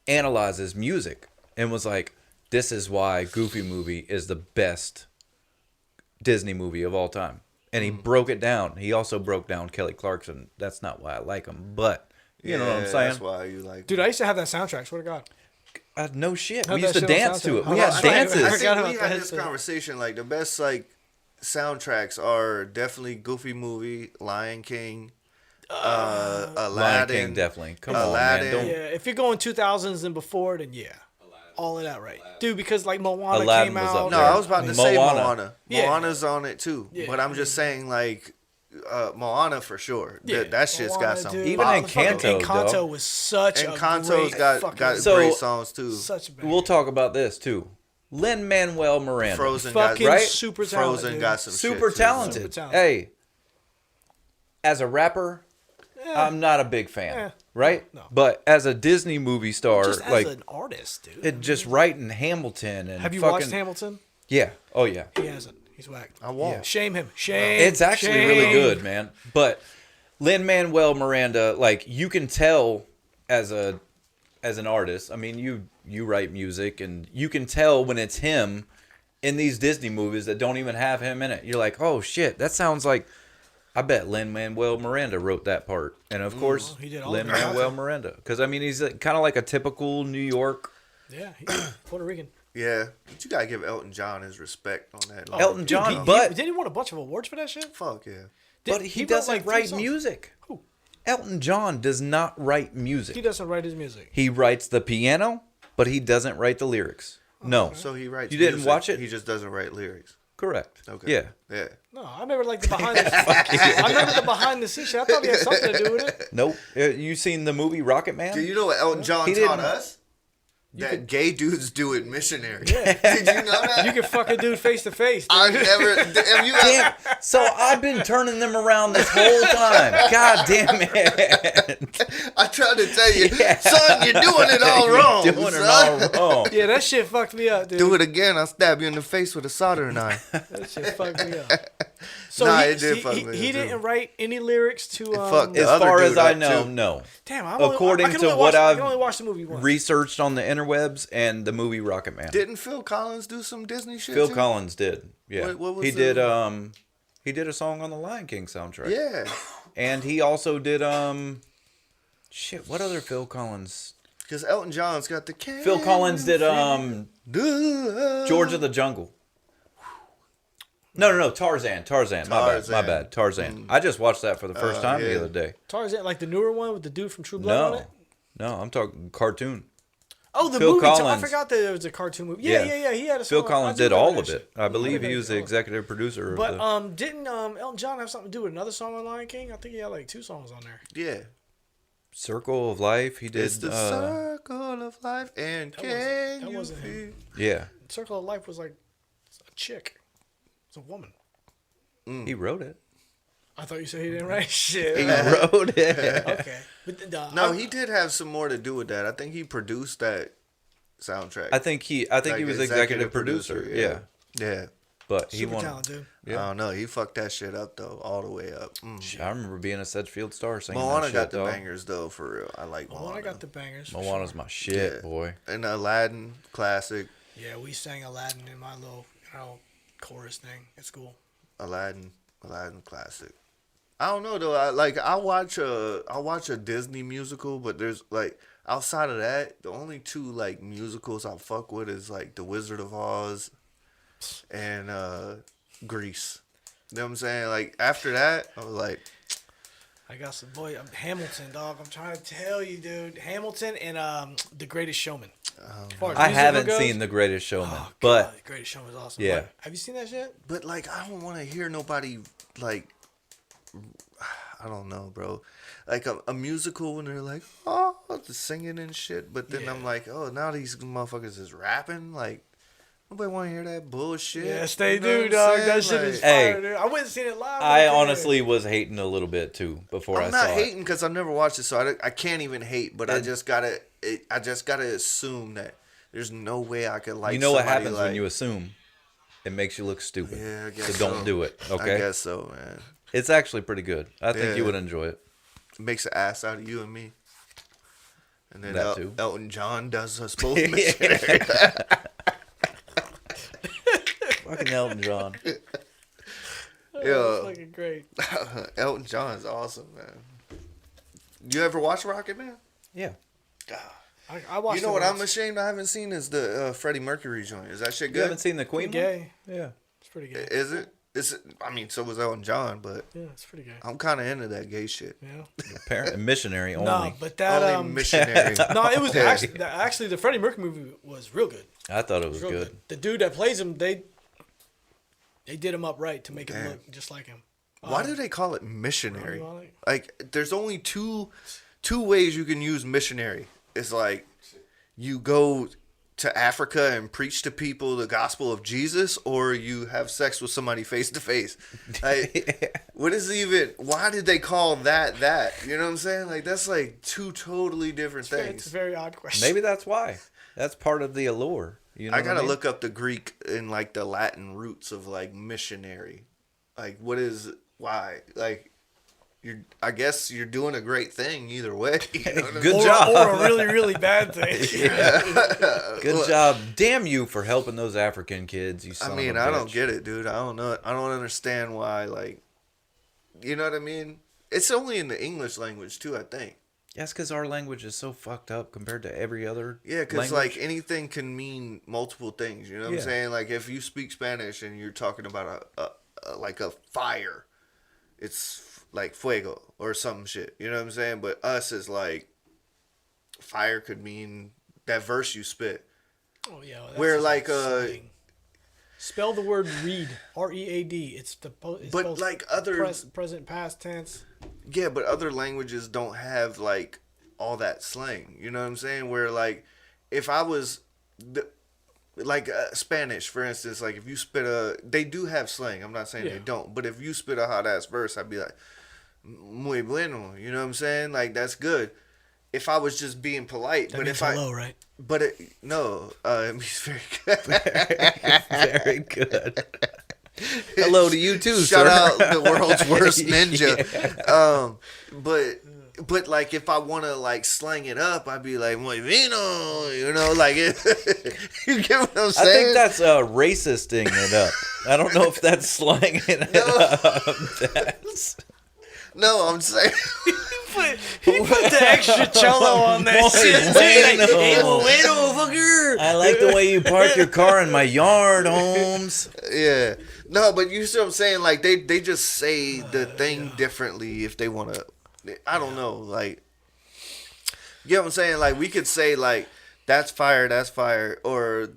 analyzes music and was like, this is why Goofy movie is the best Disney movie of all time. And he broke it down. He also broke down Kelly Clarkson. That's not why I like him, but you know what I'm saying? That's why you like. Dude, I used to have that soundtrack. Swear to God. No shit. Had We used that to shit on dance to it. soundtrack. We I had forgot dances. I think about we that had this shit. conversation. Like the best like soundtracks are definitely Goofy movie, Lion King, Aladdin. Lion King, definitely. Come on, man. Aladdin. Don't, Yeah, if you're going 2000s and before, then yeah. All of that right. Dude, because like Moana Aladdin came was out. up No, there. I was about to say Moana. Moana. Yeah. Moana's on it too. Yeah. But I'm just saying like Moana for sure. Yeah. That shit's Moana, got some. dude. Even bop. Encanto, Encanto dog. was such a Encanto's great got fucking So- great songs too. such a bad We'll talk about this too. Lin-Manuel Miranda. Frozen fucking got right? super talented. Frozen dude. got some Super shit, too. talented. Super talented. Hey, as a rapper, I'm not a big fan, Eh. right? No. But as a Disney movie star, Just as like an artist, dude. it just writing Hamilton and Have you fucking, watched Hamilton? Yeah. Oh yeah. He hasn't. He's whacked. I won't. Shame him. Shame. It's actually Shame. really good, man. But Lin-Manuel Miranda, like you can tell as an artist. I mean, you write music, and you can tell when it's him in these Disney movies that don't even have him in it. You're like, oh shit, that sounds like. I bet Lin-Manuel Miranda wrote that part, and of course, he did all of it. Lin-Manuel Miranda, because I mean, he's kind of like a typical New York. Yeah, Puerto Rican. Yeah, but you gotta give Elton John his respect on that. Elton John, He- but didn't he won a bunch of awards for that shit? Fuck yeah. but he doesn't wrote, like, 3 write songs. music. Who? Elton John does not write music. He doesn't write his music. He writes the piano, but he doesn't write the lyrics. No. So he writes. You didn't music, watch it? He just doesn't write lyrics. Correct. Okay. Yeah. Yeah. No, I remember like the behind the I remember the behind the scenes shit. I thought he had something to do with it. Nope. You seen the movie Rocket Man? Do you know what Elton John He taught didn't- us? That gay dudes do it missionary. Did you know that? You can fuck a dude face to face. I never. Have you Damn. So I've been turning them around this whole time. God damn it. I tried to tell you, Yeah. son, you're doing it all wrong. You're doing son. it all wrong. Yeah, that shit fucked me up, dude. Do it again, I'll stab you in the face with a soldering knife. That shit fucked me up. So Nah, he, it did he, fuck he, me he up, too. didn't write any lyrics to. fucked As the other far as dude I up, know, too. no. Damn, According I can to only what watch, I I've can only watch the movie once. Researched on the interwebs and the movie Rocket Man. Didn't Phil Collins do some Disney shit? Phil too? Collins did. Yeah. What was he the- did he did a song on the Lion King soundtrack. Yeah. And he also did shit, what other Phil Collins? Because Elton John's got the. Phil Collins did George of the Jungle. No, Tarzan. My bad. Tarzan. I just watched that for the first time the yeah. other day. Tarzan, like the newer one with the dude from True Blood on it. No, I'm talking cartoon. Oh, the Phil movie. I Collins. forgot that there was a cartoon movie. Yeah. He had a song. Phil Collins I do did remember all that of shit. it. I believe Yeah, he was the executive producer of But the... didn't Elton John have something to do with another song on Lion King? I think he had like 2 songs on there. Yeah. Circle of Life. He did. It's the circle of life, and can that you wasn't feel? him. Yeah. Circle of Life was like a chick. It's a woman. He wrote it. I thought you said he didn't write shit. He wrote it. Okay. But, No, he did have some more to do with that. I think he produced that soundtrack. I think he was executive producer. Yeah. Yeah. But he super won. talented. Yeah. I don't know. He fucked that shit up though, all the way up. I remember being a Sedgefield Star singing Moana that shit, got the dog. bangers though, for real. I like Moana. Moana got the bangers. for Moana's sure. my shit, Yeah. boy. And Aladdin, classic. Yeah, we sang Aladdin in my little, chorus thing at school. Aladdin, classic. I don't know though. I watch a Disney musical, but there's like outside of that, the only two like musicals I fuck with is like The Wizard of Oz and Grease. You know what I'm saying? Like after that, I was like, I got some Hamilton, dog. I'm trying to tell you, dude. Hamilton and The Greatest Showman. As far as I musical haven't goes, seen The Greatest Showman, oh, but God, The Greatest Showman is awesome. Yeah. What? Have you seen that shit? but like I don't want to hear nobody like. I don't know, bro. Like a musical when they're like, oh, just singing and shit. But then I'm like, oh, now these motherfuckers is rapping. Like, nobody want to hear that bullshit. Yes, they You know what do, I'm dog. saying? That shit Like, is Hey, fire, dude. I went and seen it live. I right there. honestly was hating a little bit too before I I'm saw not it. hating because I've never watched it, so I can't even hate. But I just gotta assume that there's no way I could like. You know what somebody happens like, when you assume? It makes you look stupid. Yeah, I guess so don't so. do it. Okay. I guess so, man. It's actually pretty good. I think you Yeah. would enjoy it. It makes an ass out of you and me. And then That too. Elton John does us both missionary. Fucking Elton John. Oh, Yeah. it's fucking great. Elton John is awesome, man. You ever watch Rocket Man? Yeah. I watched You know it what I'm once. ashamed I haven't seen is the Freddie Mercury joint. Is that shit You good? haven't seen the Queen Pretty one? gay. Yeah. It's pretty gay. Is it? I mean, so was Elton John, but Yeah, it's pretty gay. I'm kind of into that gay shit. Yeah. Apparently, missionary only. No, but that Only missionary. no, it was actually the Freddie Mercury movie was real good. I thought it was Real good. The dude that plays him, they did him up right to make him Damn. look just like him. Why do they call it missionary? Rami Malek? Like, there's only two ways you can use missionary. It's like you go to Africa and preach to people the gospel of Jesus, or you have sex with somebody face to face. Like, what is even? Why did they call that? You know what I'm saying? Like, that's like two totally different It's a things. very odd question. Maybe that's why. That's part of the allure. You know I what gotta mean? look up the Greek and like the Latin roots of like missionary. Like, what is why? Like, I guess you're doing a great thing either way. You know what I Good mean? job. Or a really, really bad thing. Good job. Damn you for helping those African kids. You son I mean, of a I don't bitch. get it, dude. I don't know. I don't understand why. Like, you know what I mean? It's only in the English language too, I think. That's because our language is so fucked up compared to every other. Yeah, because language. like anything can mean multiple things. You know what Yeah. I'm saying? Like if you speak Spanish and you're talking about like a fire, it's like fuego or some shit. You know what I'm saying? But us is like fire could mean that verse you spit. Oh yeah. Well, that's Where just like slang. Spell the word read. R-E-A-D. It's but spelled like other present past tense. yeah, but other languages don't have like all that slang. You know what I'm saying? Where like if I was like Spanish, for instance, like if you spit they do have slang. I'm not saying Yeah. they don't, but if you spit a hot ass verse, I'd be like, muy bueno. You know what I'm saying? Like that's good. If I was just being polite, That but means if hello, right? it means very good. Very good. Hello to you too, Shout sir. out the world's worst ninja. Yeah. But like if I want to like slang it up, I'd be like muy vino, you know, like you get what I'm I saying? think that's racisting it up. I don't know if that's slanging it up. That's... No, I'm saying He put the extra cello on that Muy shit. bueno. Hey, bueno, fucker. I like the way you park your car in my yard, Holmes. yeah. No, but you see what I'm saying? Like they just say the thing differently if they want to. I don't know, like you know what I'm saying? Like we could say like that's fire, or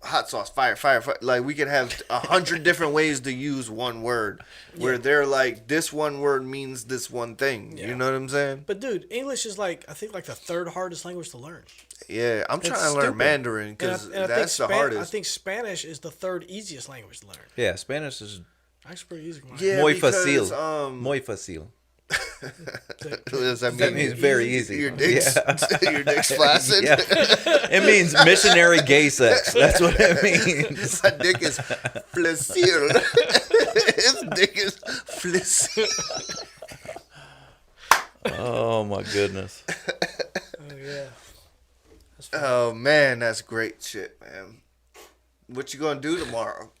hot sauce, fire. Like we could have 100 different ways to use one word, where they're like this one word means this one thing. Yeah. You know what I'm saying? But dude, English is like I think like the third hardest language to learn. Yeah, I'm It's trying to learn stupid. Mandarin because And I that's the think hardest. I think Spanish is the third easiest language to learn. Yeah, Spanish is That's pretty easy. Yeah, Muy because, fácil. Muy fácil. What does that That mean? means very easy. Your dick's, Yeah. your dick's flaccid. Yeah. It means missionary gay sex. That's what it means. My dick is flaccid. His dick is flaccid. Oh my goodness. Oh yeah. Oh man, that's great shit, man. What you gonna do tomorrow?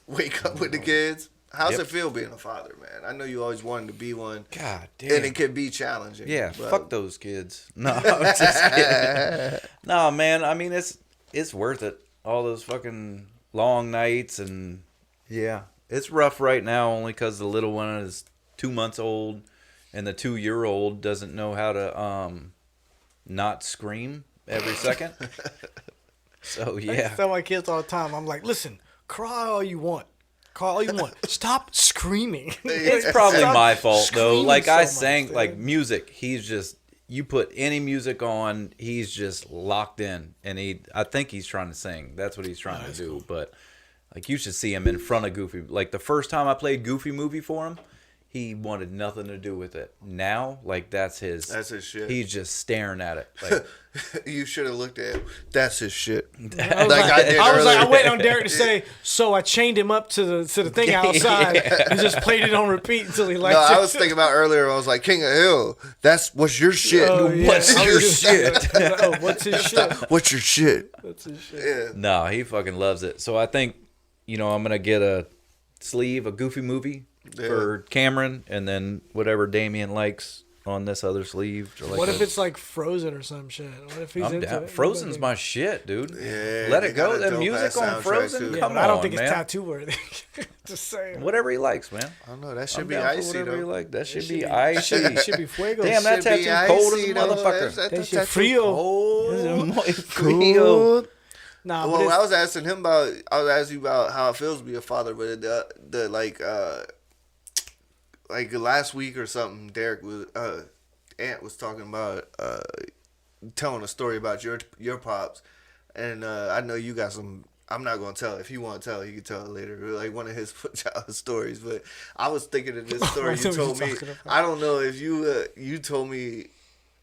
Wake up with the kids? How's Yep. it feel being a father, man? I know you always wanted to be one, God damn. and it can be challenging. Yeah, but- fuck those kids. No, I'm just kidding. No, man. I mean, it's worth it. All those fucking long nights and yeah, it's rough right now only because the little one is 2 months old, and the 2-year-old doesn't know how to not scream every second. So I yeah, tell my kids all the time. I'm like, listen, cry all you want. Cry all you want. Stop screaming. it's probably Stop my fault though. screaming Like I so much, sang dude. like music. He's just you put any music on, he's just locked in, and I think he's trying to sing. That's what he's trying to do. cool. But like you should see him in front of Goofy. Like the first time I played Goofy movie for him, he wanted nothing to do with it. Now, like that's his shit. He's just staring at it. Like You should have looked at him. That's his shit. I was Like like, I did I earlier. waited on Derek to say, so I chained him up to the thing outside and just played it on repeat until he liked No, it. I was thinking about earlier. I was like, King of Hill. What's your shit? Oh, yeah. What's I your was just- shit? Oh, what's his shit? What's your shit? What's his shit? Yeah. no, he fucking loves it. So I think, I'm gonna get a sleeve, a Goofy movie for Cameron, and then whatever Damien likes on this other sleeve. Or like What if it's like Frozen or some shit? What if he's I'm into down. it? Frozen's my shit, dude. Yeah, Let they it go. got a The dope music ass on soundtrack, Frozen. too. Yeah, Come but I don't on, think man. it's tattoo worthy. Just saying. Whatever he likes, man. I don't know. That should I'm be down for icy, whatever he though. like. That should should be be- icy. It should be fuego. Damn, that Should be tattoo cold as icy, a though. motherfucker. That shit tattoo frio. cold. Muy frío. Nah, Well, but I was asking him about. I was asking you about how it feels to be a father, but the like last week or something, Derek was Aunt was talking about telling a story about your pops, and I know you got some. I'm not gonna tell. If you want to tell, you can tell it later. Like one of his childhood stories. But I was thinking of this story I you know what told you're me. talking about. I don't know if you told me.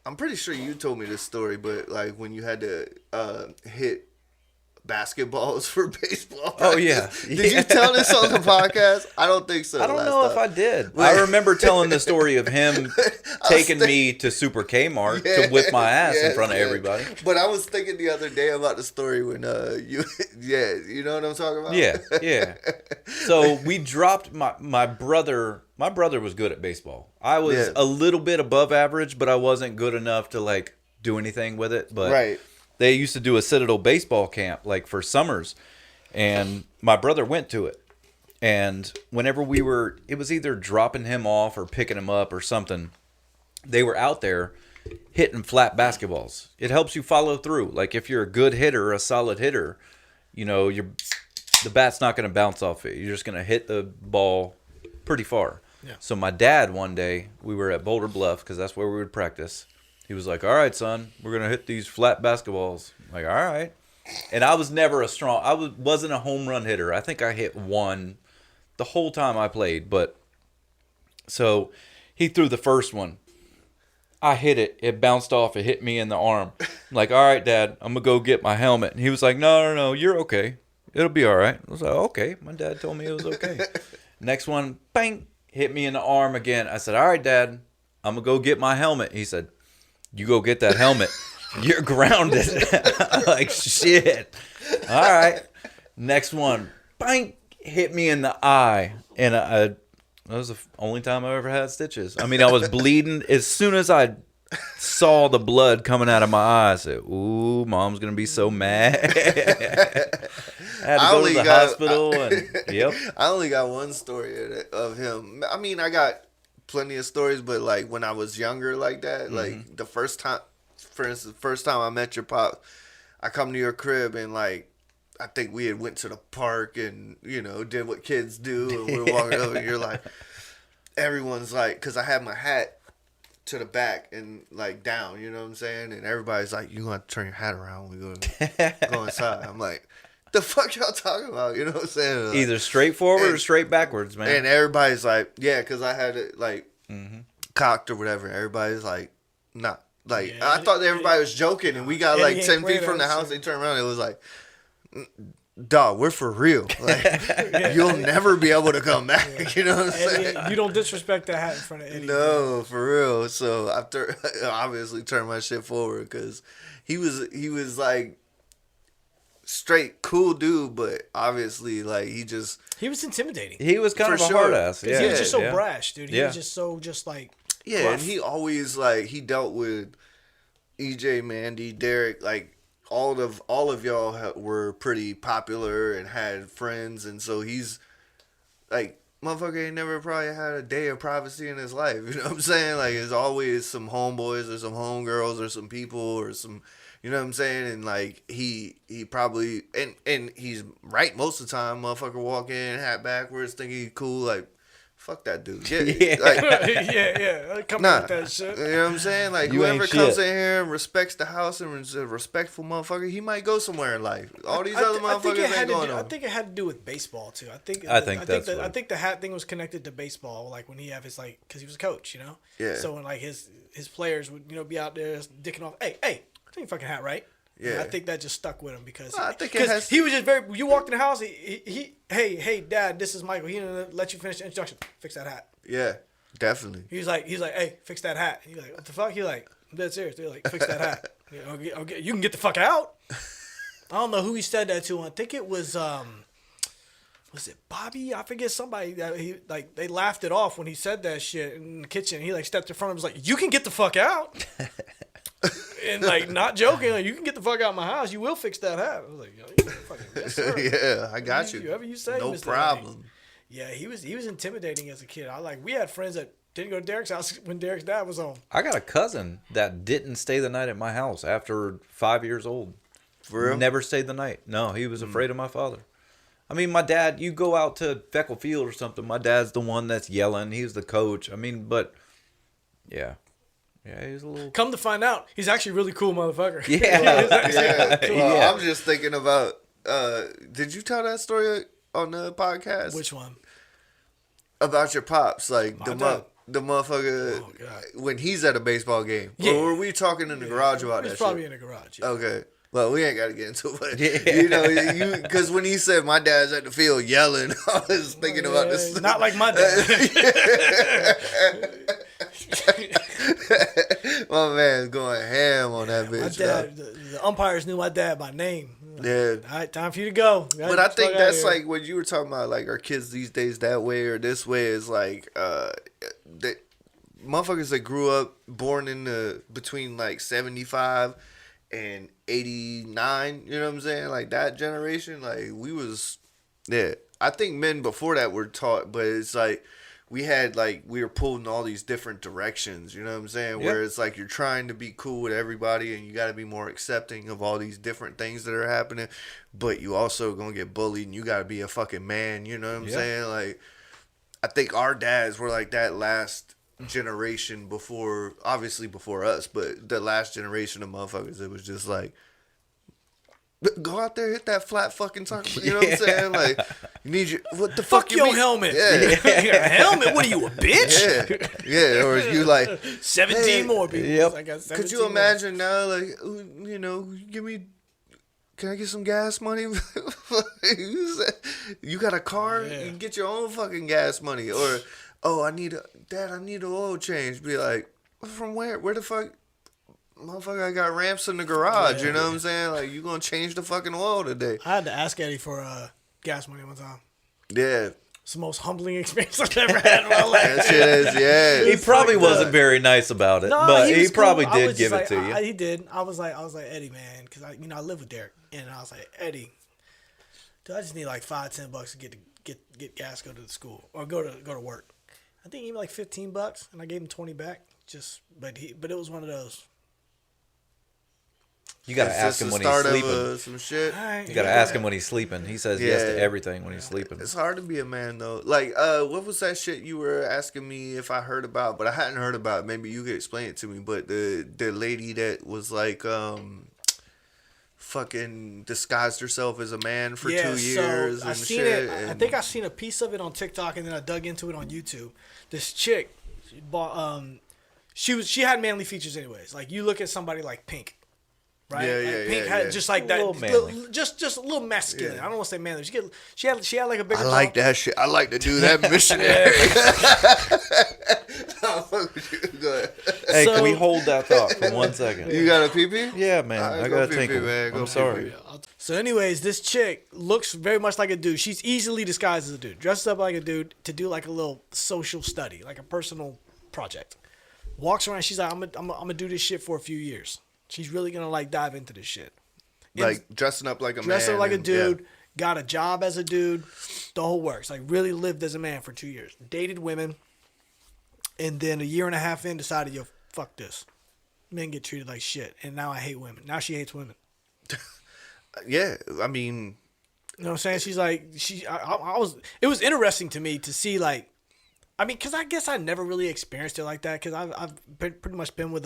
I'm pretty sure you told me this story, but like when you had to hit basketballs for baseball. Oh, yeah. practice. Did you tell this on the podcast? I don't think so. I don't last know if I time. did. Wait. I remember telling the story of him taking me to Super Kmart to whip my ass in front of yeah. everybody. But I was thinking the other day about the story when you you know what I'm talking about? Yeah. So we dropped my brother. My brother was good at baseball. I was Yeah. a little bit above average, but I wasn't good enough to like do anything with it. But Right. they used to do a Citadel baseball camp like for summers, and my brother went to it. And whenever it was either dropping him off or picking him up or something, they were out there hitting flat basketballs. It helps you follow through. Like if you're a good hitter, a solid hitter, the bat's not going to bounce off it. You're just going to hit the ball pretty far. Yeah. So my dad, one day, we were at Boulder Bluff because that's where we would practice. He was like, all right, son, we're going to hit these flat basketballs. I'm like, all right. And I was never wasn't a home run hitter. I think I hit one the whole time I played. But so he threw the first one. I hit it. It bounced off. It hit me in the arm. I'm like, all right, Dad, I'm going to go get my helmet. And he was like, no, you're okay. It'll be all right. I was like, okay. My dad told me it was okay. Next one, bang, hit me in the arm again. I said, all right, Dad, I'm going to go get my helmet. He said, you go get that helmet. You're grounded. I'm like, shit. All right. Next one, bang, hit me in the eye. And that was the only time I ever had stitches. I mean, I was bleeding. As soon as I saw the blood coming out of my eye, I said, ooh, Mom's going to be so mad. I had to go to the hospital. Yep. I only got one story of him. I mean, I got plenty of stories, but like when I was younger like that, like the first time, for instance, first time I met your pop, I come to your crib and like, I think we had went to the park and, did what kids do. And we were walking over and you're like, everyone's like, because I had my hat to the back and like down, you know what I'm saying? And everybody's like, you're going to turn your hat around when we go inside. I'm like, The fuck y'all talking about? You know what I'm saying? Like, Either straight forward or straight backwards, man. and everybody's like, yeah, because I had it like cocked or whatever. Everybody's like, nah. Like, Yeah, I thought everybody was joking, and we got Eddie like ain't 10 feet playing from the that house. shit. They turned around, it was like, dog, we're for real. Like, you'll never be able to come back. You know what I'm saying? Eddie, you don't disrespect that hat in front of Eddie. No, for real. So I obviously turned my shit forward because he was like straight cool dude, but obviously like He was intimidating. He was kind For of a sure. hard ass. He Yeah, was just so yeah. brash, dude. He Yeah. was just so like. yeah, gruff. and he always like he dealt with EJ, Mandy, Derek, like all of y'all were pretty popular and had friends, and so he's like motherfucker ain't never probably had a day of privacy in his life. You know what I'm saying? Like there's always some homeboys or some homegirls or some people or some, you know what I'm saying? And like he probably and he's right most of the time. Motherfucker walk in hat backwards, thinking he cool. Like fuck that dude. Yeah, Yeah. like, yeah. Come nah, with that shit. you know what I'm saying? Like You whoever ain't comes shit. in here and respects the house and is a respectful motherfucker, he might go somewhere in life. All these other motherfuckers ain't going I on. think it had to do with baseball too. I think that's what- I think the hat thing was connected to baseball, like when he have his like because he was a coach, you know. Yeah. So when like his players would be out there dicking off, hey, take your fucking hat right. Yeah. And I think that just stuck with him because I think it has- he was just very. You walked in the house, he hey Dad, this is Michael. He didn't let you finish the introduction. Fix that hat. Yeah, definitely. He's like, hey, fix that hat. He's like, what the fuck? He's like, I'm dead serious. They're like, fix that hat. You can get the fuck out. I don't know who he said that to. I think it was it Bobby? I forget somebody that they laughed it off when he said that shit in the kitchen. He like stepped in front of him and was like, you can get the fuck out. And like not joking, like, you can get the fuck out of my house. You will fix that hat. I was like, you fucking, yes, sir. Yeah, I got you. Whatever you say, no Mr. problem. Yeah, he was intimidating as a kid. We had friends that didn't go to Derek's house when Derek's dad was home. I got a cousin that didn't stay the night at my house after 5 years old. For real? Never stayed the night. No, he was afraid of my father. I mean, my dad, you go out to Feckle Field or something, my dad's the one that's yelling. He's the coach. I mean, but, yeah. Yeah, he's a little... Come to find out, he's actually a really cool motherfucker. Yeah. Yeah. Well, Yeah. I'm just thinking about. Did you tell that story on the podcast? Which one? About your pops, like My the dad. the motherfucker Oh, God. when he's at a baseball game. Yeah. Or were we talking in the garage about He's that probably shit? in the garage. Yeah. Okay. Well, we ain't got to get into it. But, Yeah. you know, because when he said my dad's at the field yelling, I was thinking about this. Not like my dad. My man's going ham on that My bitch. dad, the umpires knew my dad by name. Yeah. All right, time for you to go. But I think that's like what you were talking about, like, are kids these days that way or this way is like, that motherfuckers that grew up born in the between like 75 and 89, you know what I'm saying? Like that generation, like we was, yeah. I think men before that were taught, but it's like we were pulled in all these different directions, you know what I'm saying? Yeah. Where it's like you're trying to be cool with everybody and you got to be more accepting of all these different things that are happening, but you also gonna get bullied and you got to be a fucking man, you know what I'm Yeah. saying? Like, I think our dads were like that last generation before, obviously before us, but the last generation of motherfuckers, it was just like, go out there, hit that flat fucking target. You know what I'm saying? Like, you need your, what the fuck, Fuck you your mean? helmet. Yeah. Your helmet? What are you, a bitch? Yeah. Or you like, 17 Hey, more people. Yep. I got could 17 you more. imagine now, like, you know, can I get some gas money? You got a car? Yeah. You can get your own fucking gas money. Or, oh, I need an oil change. Be like, from where? Where the fuck? Motherfucker, I got ramps in the garage. You know what I'm saying? Like, you gonna change the fucking oil today. I had to ask Eddie for gas money one time. Yeah. It's the most humbling experience I've ever had in my life. That shit is, yeah. He probably fucked up. wasn't very nice about it, No, but he was probably cool. I did was give just it to you. He did. I was like Eddie, man, because I live with Derek, and I was like, Eddie, dude, I just need like $5-10 to get gas, go to the school or go to work. I think he gave me like $15, and I gave him 20 back. But it was one of those. You gotta It's ask just him the when he's start sleeping. of some shit. All right, You gotta ask him when he's sleeping. He says yes to Yeah. everything when he's sleeping. It's hard to be a man though. Like, what was that shit you were asking me if I heard about? But I hadn't heard about. Maybe you could explain it to me. But the lady that was like, fucking disguised herself as a man for Yeah, 2 years so I and seen shit. it. I and- think I seen a piece of it on TikTok, and then I dug into it on YouTube. This chick, she bought, she had manly features anyways. Like you look at somebody like Pink, right? Yeah, Like yeah, Pink yeah, had yeah. just like A that, little manly. just a little masculine. Yeah. I don't want to say manly. She had like a bigger. I like jaw. that shit. I like to do that missionary. No, fuck with you. Go ahead. Hey, So- can we hold that thought for 1 second? You got a pee-pee? Yeah, man. Alright, I go gotta pee-pee, take it. man. Go I'm pee-pee. sorry. So, anyways, this chick looks very much like a dude. She's easily disguised as a dude, dressed up like a dude to do like a little social study, like a personal project. Walks around. She's like, I'm gonna do this shit for a few years. She's really gonna like dive into this shit. Like dressing up like a Dressed man. up like a and- yeah. dude. Got a job as a dude. The whole works. Like really lived as a man for 2 years. Dated women. And then a year and a half in, decided, yo, fuck this. Men get treated like shit. And now I hate women. Now she hates women. Yeah, I mean, You know what I'm saying? She's like, it was interesting to me to see, like, I mean, because I guess I never really experienced it like that, because I've pretty much been with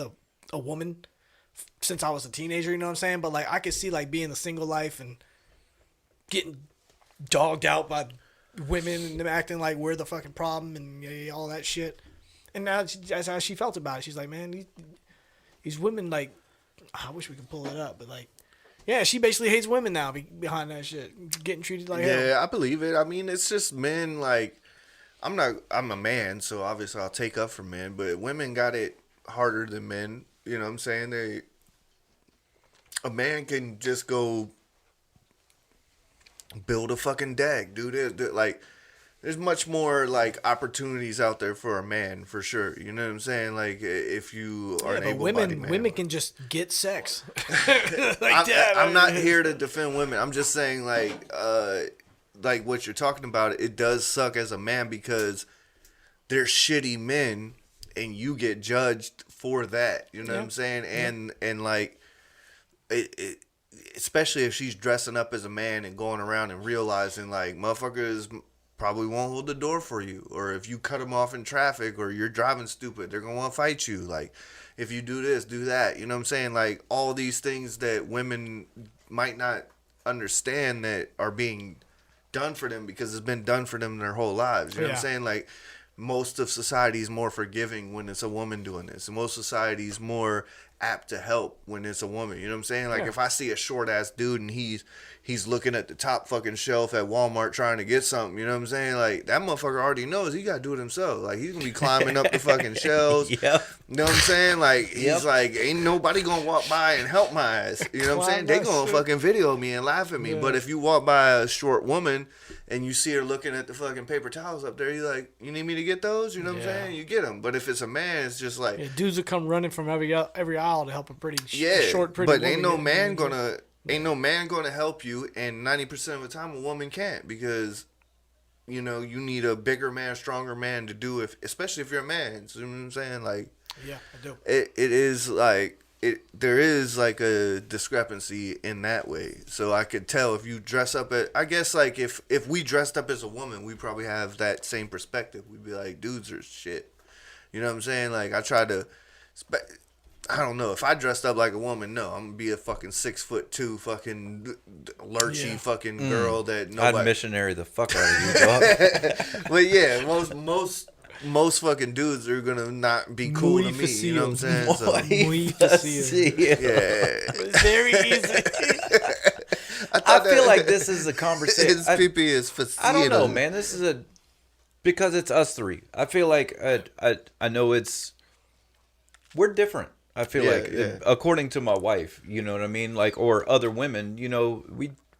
a woman since I was a teenager, you know what I'm saying? But, like, I could see, like, being the single life and getting dogged out by women and them acting like we're the fucking problem and all that shit. And now that's how she felt about it. She's like, man, these women, like, I wish we could pull it up, but, like, yeah, she basically hates women now behind that shit. Getting treated like hell. yeah, I believe it. I mean, it's just men, like, I'm a man, so obviously I'll take up for men, but women got it harder than men. You know what I'm saying? A man can just go build a fucking deck, dude. Like, there's much more, like, opportunities out there for a man, for sure. You know what I'm saying? Like, if you are Yeah, an but able-bodied man. women can just get sex. Like I'm not here to defend women. I'm just saying, like what you're talking about, it does suck as a man because they're shitty men and you get judged for that. You know what I'm saying? And like, it especially if she's dressing up as a man and going around and realizing, like, motherfuckers probably won't hold the door for you, or if you cut them off in traffic, or you're driving stupid, they're gonna want to fight you. Like, if you do this, do that. You know what I'm saying? Like, all these things that women might not understand that are being done for them because it's been done for them their whole lives. You know what I'm saying? Like, most of society is more forgiving when it's a woman doing this, and most society is more apt to help when it's a woman. You know what I'm saying? Like, if I see a short ass dude and he's looking at the top fucking shelf at Walmart trying to get something, you know what I'm saying? Like, that motherfucker already knows he got to do it himself. Like, he's gonna be climbing up the fucking shelves. Yep. You know what I'm saying? Like, he's like, ain't nobody gonna walk by and help my ass. You know what I'm saying? They gonna fucking video me and laugh at me. But if you walk by a short woman and you see her looking at the fucking paper towels up there, you're like, you need me to get those? You know what I'm saying? You get them. But if it's a man, it's just like, dudes would come running from every aisle to help a pretty short, pretty but woman ain't no get- man gonna help you, and 90% of the time a woman can't, because you know you need a bigger man, stronger man to do it, especially if you're a man. So, you know what I'm saying? Like, Yeah, I do. it is like there is like a discrepancy in that way. So I could tell if you dress up I guess, like, if we dressed up as a woman, we probably have that same perspective. We'd be like, dudes are shit. You know what I'm saying? Like, I don't know. If I dressed up like a woman, no, I'm gonna be a fucking 6'2" fucking lurchy fucking girl that nobody. I'd missionary the fuck out of you, dog. But yeah, most fucking dudes are gonna not be cool to me. You know what I'm saying? So, Muy facile. yeah. Very easy. I feel like this is a conversation. His pee-pee is facile. I don't know, man. This is because it's us three. I feel like I know we're different. I feel according to my wife, you know what I mean? Like, or other women, you know,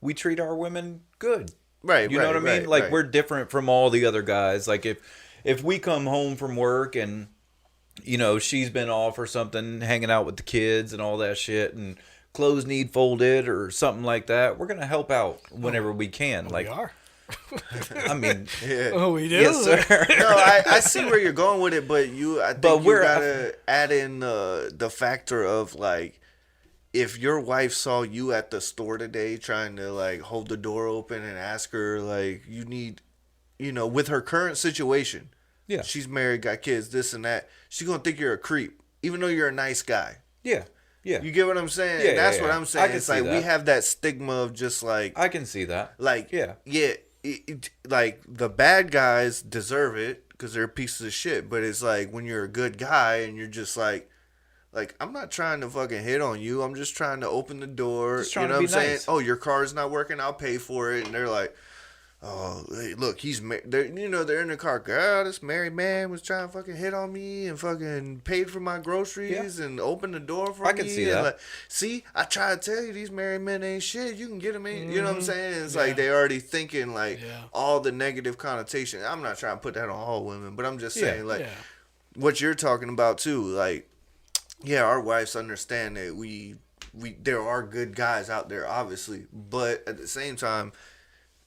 we treat our women good. Right, You know what I mean? right, Like, right. we're different from all the other guys. Like, if we come home from work and, you know, she's been off or something, hanging out with the kids and all that shit, and clothes need folded or something like that, we're going to help out whenever we can. Like, We are. I mean, Oh, we do. yes, sir. No, I see where you're going with it, but I think you we're- gotta add in the factor of, like, if your wife saw you at the store today trying to, like, hold the door open and ask her, like, you need, you know, with her current situation, Yeah. she's married, got kids, this and that, she's gonna think you're a creep, even though you're a nice guy. Yeah. Yeah. You get what I'm saying? Yeah, That's yeah, what yeah. I'm I saying. can It's see like we that. have that stigma of just like I can see that. yeah. Like the bad guys deserve it because they're pieces of shit. But it's like when you're a good guy and you're just like I'm not trying to fucking hit on you. I'm just trying to open the door. Just You trying know to what be I'm saying? nice. Oh, your car's not working. I'll pay for it. And they're like, oh, hey, look, they're in the car. Girl, this married man was trying to fucking hit on me and fucking paid for my groceries and opened the door for me. I can see and that. Like, see, I try to tell you, these married men ain't shit. You can get them in. You know what I'm saying? It's Yeah. like they already thinking like Yeah. all the negative connotation. I'm not trying to put that on all women, but I'm just saying like Yeah. what you're talking about too. Like, yeah, our wives understand that we there are good guys out there, obviously, but at the same time,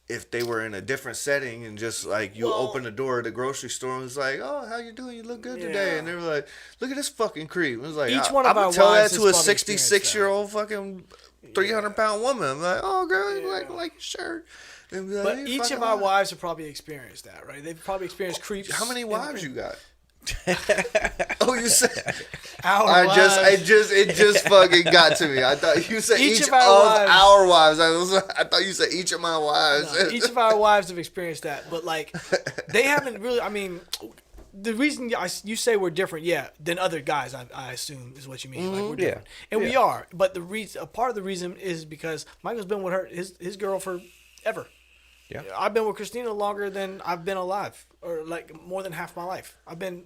if they were in a different setting and just like you open the door at the grocery store and was like, oh, how you doing? You look good today. Yeah. And they were like, look at this fucking creep. It was like, Each one of I'm our gonna tell that wives to has a probably 66-year-old fucking 300-pound woman. I'm like, oh, girl, you like your shirt. And be like, But "You each fucking of our lying." wives have probably experienced that, right? They've probably experienced creeps. How many in- wives in you got? Oh, you said Our wives. it just fucking got to me. I thought you said each, Each of of our wives. our wives. I thought you said each of my wives. No, each of our wives have experienced that, but like they haven't really. I mean, the reason you say we're different, than other guys, I assume is what you mean. Like we're different, and we are. But the reason, a part of the reason is because Michael's been with his girl forever. Yeah. I've been with Christina longer than I've been alive, or like more than half my life. I've been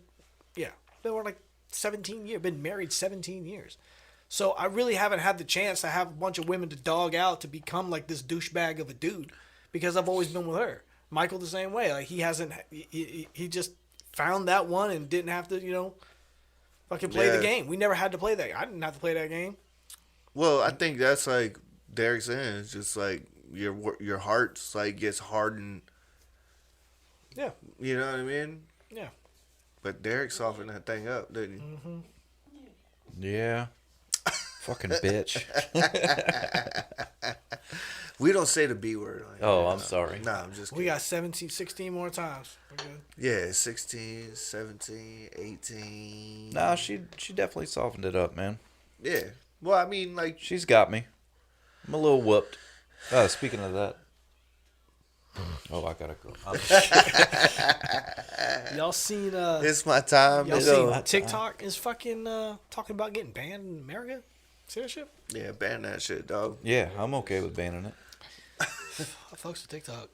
with like 17 years. Been married 17 years. So I really haven't had the chance to have a bunch of women to dog out to become like this douchebag of a dude, because I've always been with her. Michael the same way. Like he just found that one and didn't have to fucking play the game. We never had to play that. I didn't have to play that game. Well, I think that's like Derek saying. It's just like your heart's like gets hardened. Yeah. You know what I mean? Yeah. But Derek softened that thing up, didn't he? Yeah. Fucking bitch. We don't say the B word. Like Oh, that. I'm sorry. Nah, I'm just We kidding. got 16 more times. We're good. Yeah, 16, 17, 18. Nah, she definitely softened it up, man. Yeah. Well, I mean, like, She's got me. I'm a little whooped. Speaking of that. Oh, I gotta go. Y'all seen it's my time y'all to seen go. TikTok is fucking talking about getting banned in America? Serious shit? Yeah, ban that shit, dog. Yeah, I'm okay with banning it. I fucks with TikTok.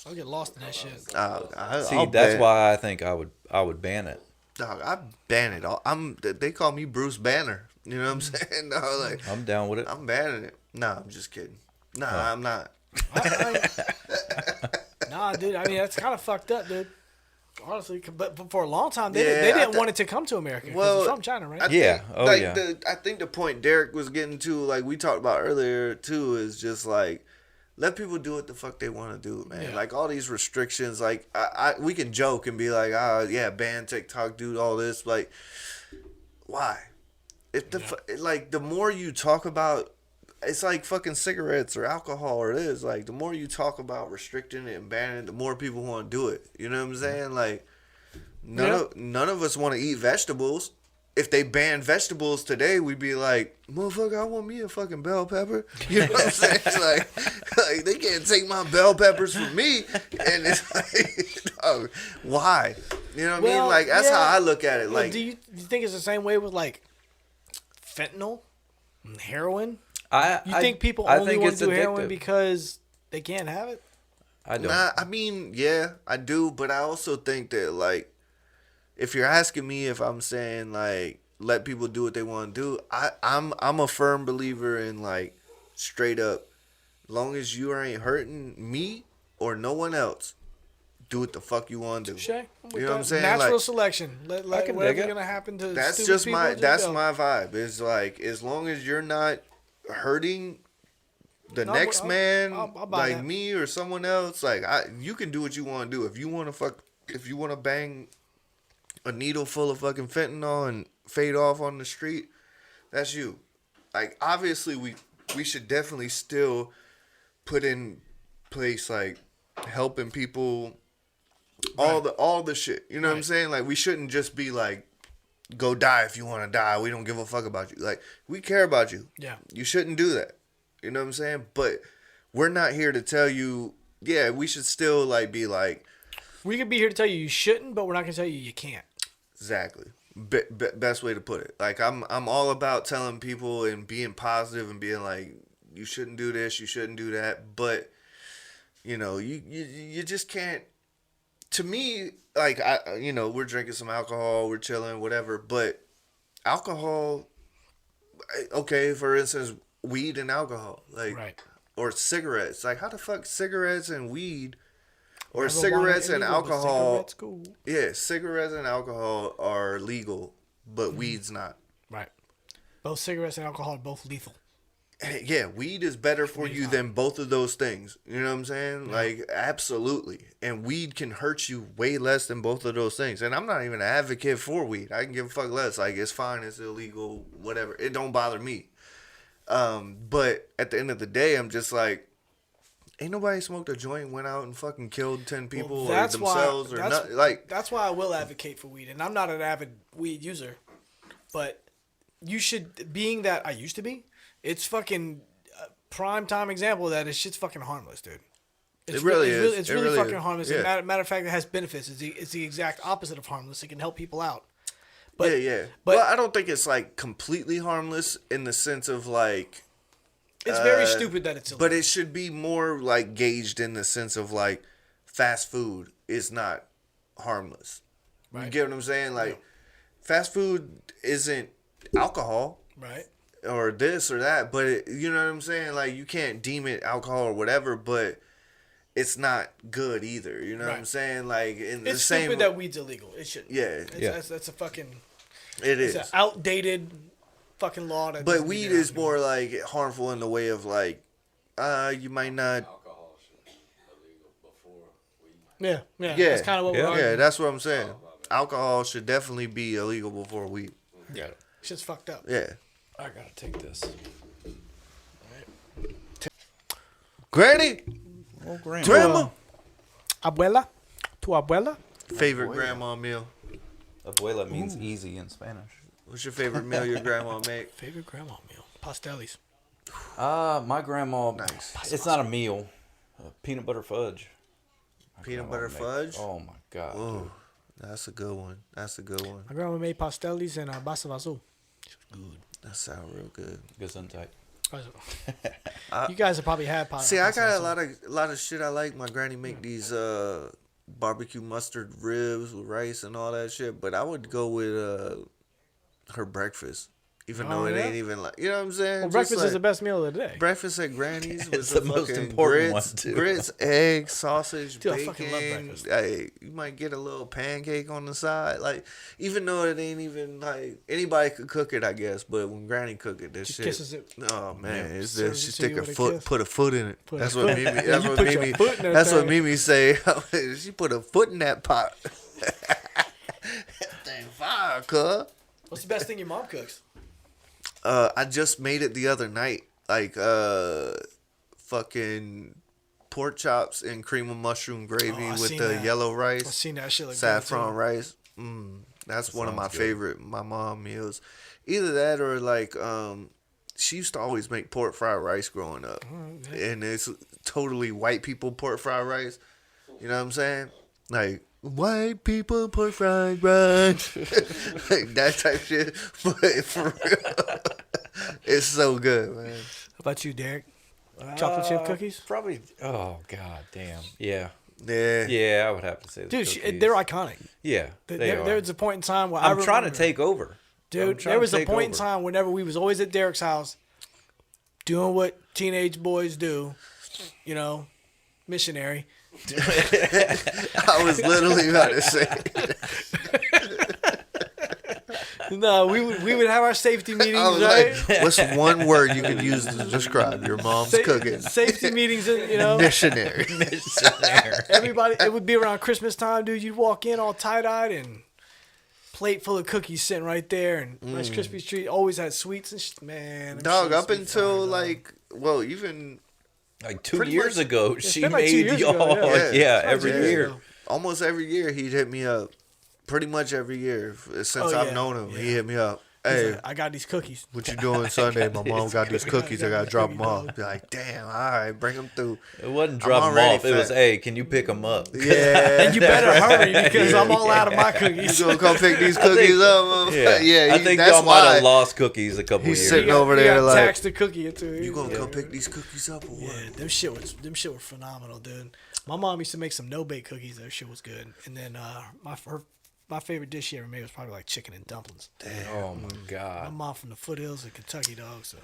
I'll get lost in that shit. See, I'll that's ban, why I think I would ban it. dog. I ban it all. They call me Bruce Banner. You know what I'm saying? No, like I'm down with it. I'm banning it. Nah, I'm just kidding. Nah, I'm not. Nah, dude. I mean, that's kind of fucked up, dude. Honestly, but for a long time they Yeah, didn't want it to come to America because Well, it's from China, right? I Yeah. think, Oh, like, yeah. I think the point Derek was getting to, like we talked about earlier too, is just like let people do what the fuck they want to do, man. Yeah. Like all these restrictions, like we can joke and be like, yeah, ban TikTok, dude, all this. Like, why? If the more you talk about, it's like fucking cigarettes or alcohol or this. Like the more you talk about restricting it and banning it, the more people want to do it. You know what I'm saying? Like none of us want to eat vegetables. If they ban vegetables today, we'd be like, motherfucker, I want me a fucking bell pepper. You know what I'm saying? It's like they can't take my bell peppers from me. And it's like, dog, why? You know what I mean? Like that's how I look at it. Well, Like, do you think it's the same way with like fentanyl and heroin? You think people I only think want it's to do heroin addictive. because they can't have it? I don't. nah, I mean, yeah, I do, but I also think that like, if you're asking me if I'm saying like let people do what they want to do, I'm a firm believer in like straight up, long as you ain't hurting me or no one else, do what the fuck you want to do. Shay, You know what I'm saying? Natural Like, selection. I can dig Whatever's it. gonna happen to that's stupid just people, my go. my vibe. It's like as long as you're not hurting the No, next man, I'll buy like that. me or someone else, like you can do what you want to do. If you want to bang a needle full of fucking fentanyl and fade off on the street, that's you. Like obviously we should definitely still put in place like helping people, all the shit. You know what I'm saying? Like we shouldn't just be like go die if you want to die. We don't give a fuck about you. Like, we care about you. Yeah. You shouldn't do that. You know what I'm saying? But we're not here to tell you, yeah, we should still, like, be like. We could be here to tell you shouldn't, but we're not going to tell you can't. Exactly. Best way to put it. Like, I'm all about telling people and being positive and being like, you shouldn't do this, you shouldn't do that. But, you know, you just can't. To me, like, we're drinking some alcohol, we're chilling, whatever. But alcohol, okay, for instance, weed and alcohol, like, right. Or cigarettes. Like, how the fuck cigarettes and weed, or Marijuana cigarettes and illegal, but alcohol? cigarettes cool. Yeah, cigarettes and alcohol are legal, but weed's not. Right. Both cigarettes and alcohol are both lethal. Yeah, weed is better for you than both of those things. You know what I'm saying? Yeah. Like, absolutely. And weed can hurt you way less than both of those things. And I'm not even an advocate for weed. I can give a fuck less. Like, it's fine, it's illegal, whatever. It don't bother me. But at the end of the day, I'm just like, ain't nobody smoked a joint, went out and fucking killed 10 people or themselves or nothing. Like, that's why I will advocate for weed. And I'm not an avid weed user, but you should, being that I used to be, it's fucking prime time example of that. This shit's fucking harmless, dude. It really is. It's really fucking harmless. Yeah. And matter of fact, it has benefits. It's the exact opposite of harmless. It can help people out. But, yeah. But well, I don't think it's like completely harmless in the sense of like. It's very stupid that it's illegal. But it should be more like gauged in the sense of like fast food is not harmless. Right. You get what I'm saying? Like fast food isn't alcohol. Right. Or this or that, but you know what I'm saying? Like, you can't deem it alcohol or whatever, but it's not good either. You know what I'm saying? Like, in the same. It's stupid that weed's illegal. It shouldn't. Yeah. That's a fucking. It is. It's an outdated fucking law. But weed is more like harmful in the way of like, you might not. Alcohol should be illegal before weed. Yeah. Yeah. That's kind of what we're arguing. Yeah, that's what I'm saying. Alcohol should definitely be illegal before weed. Yeah. Shit's fucked up. Yeah. I gotta take this. Granny? Oh, grandma. Grandma? Abuela? Tu abuela? Favorite grandma meal? Abuela means easy in Spanish. What's your favorite meal your grandma make? Favorite grandma meal? Pastelis. My grandma. Nice. It's not a meal. Peanut butter fudge. Peanut butter fudge? Oh my god. Ooh, that's a good one. That's a good one. My grandma made pastelis and basa vasu. Good. That sounds real good. Gesundheit. You guys have probably had pasta. See, I got a lot of shit I like. My granny make these barbecue mustard ribs with rice and all that shit. But I would go with her breakfast, even though it ain't even like, you know what I'm saying. Well, Just breakfast like, is the best meal of the day. breakfast at Granny's It's was the most important one, too. Grits, eggs, sausage, Dude, I bacon. fucking love breakfast. Hey, you might get a little pancake on the side. Like, even though it ain't even like anybody could cook it, I guess. But when Granny cook it, this She shit. kisses it. Oh man, it's Serves she it to stick you her with a foot, kiss. put a foot in it. Put That's a what foot. Mimi. You That's what put your Mimi. foot in that That's what thing. Mimi say. She put a foot in that pot. That thing fire, cuz. What's the best thing your mom cooks? I just made it the other night. Like, fucking pork chops and cream of mushroom gravy I with seen the that. yellow I rice, seen that shit. Like saffron rice. That's one of my sounds good. favorite my mom meals. Either that or like, she used to always make pork fried rice growing up, and it's totally white people pork fried rice. You know what I'm saying? Like, white people pork fried rice, like that type shit. But for real, it's so good, man. How about you, Derek? Chocolate chip cookies? Probably. Oh god damn. Yeah. Yeah. Yeah, I would have to say. The Dude, cookies. they're iconic. Yeah, they are. There was a point in time where I'm trying to remember- take over. Dude, there was a point in time whenever we was always at Derek's house doing what teenage boys do, you know, missionary. I was literally about to say. No, we would have our safety meetings, I was right? like, what's one word you could use to describe your mom's cooking? Safety meetings, you know. Missionary. Everybody, it would be around Christmas time, dude. You'd walk in all tie-dyed and plate full of cookies sitting right there, and Rice Krispies treat always had sweets and man. them Dog, shits up be until fire, dog. like, well, even Like 2 Pretty years much- ago, she been like 2 made years y'all. ago, yeah. Yeah, It's every like 2 years year. ago. almost every year he'd hit me up. pretty much every year since Oh, I've yeah, known him. He yeah. hit me up. He's Hey, like, I got these cookies. what you doing Sunday? My mom got these cookies. I gotta drop them off. dog. Be like, damn, all right, bring them through. It wasn't I'm drop them already off. It was, fat. hey, can you pick them up? Yeah. And you better hurry because I'm all out of my cookies. You gonna come pick these cookies up? Yeah, I think that's y'all might why have lost cookies a couple he's years. sitting ago. over there like, taxed the cookie into it. you gonna come pick these cookies up or what? Yeah, them shit were phenomenal, dude. My mom used to make some no bake cookies. That shit was good. And then my favorite dish she ever made was probably like chicken and dumplings. Oh my My God. mom from the foothills of Kentucky, dog. So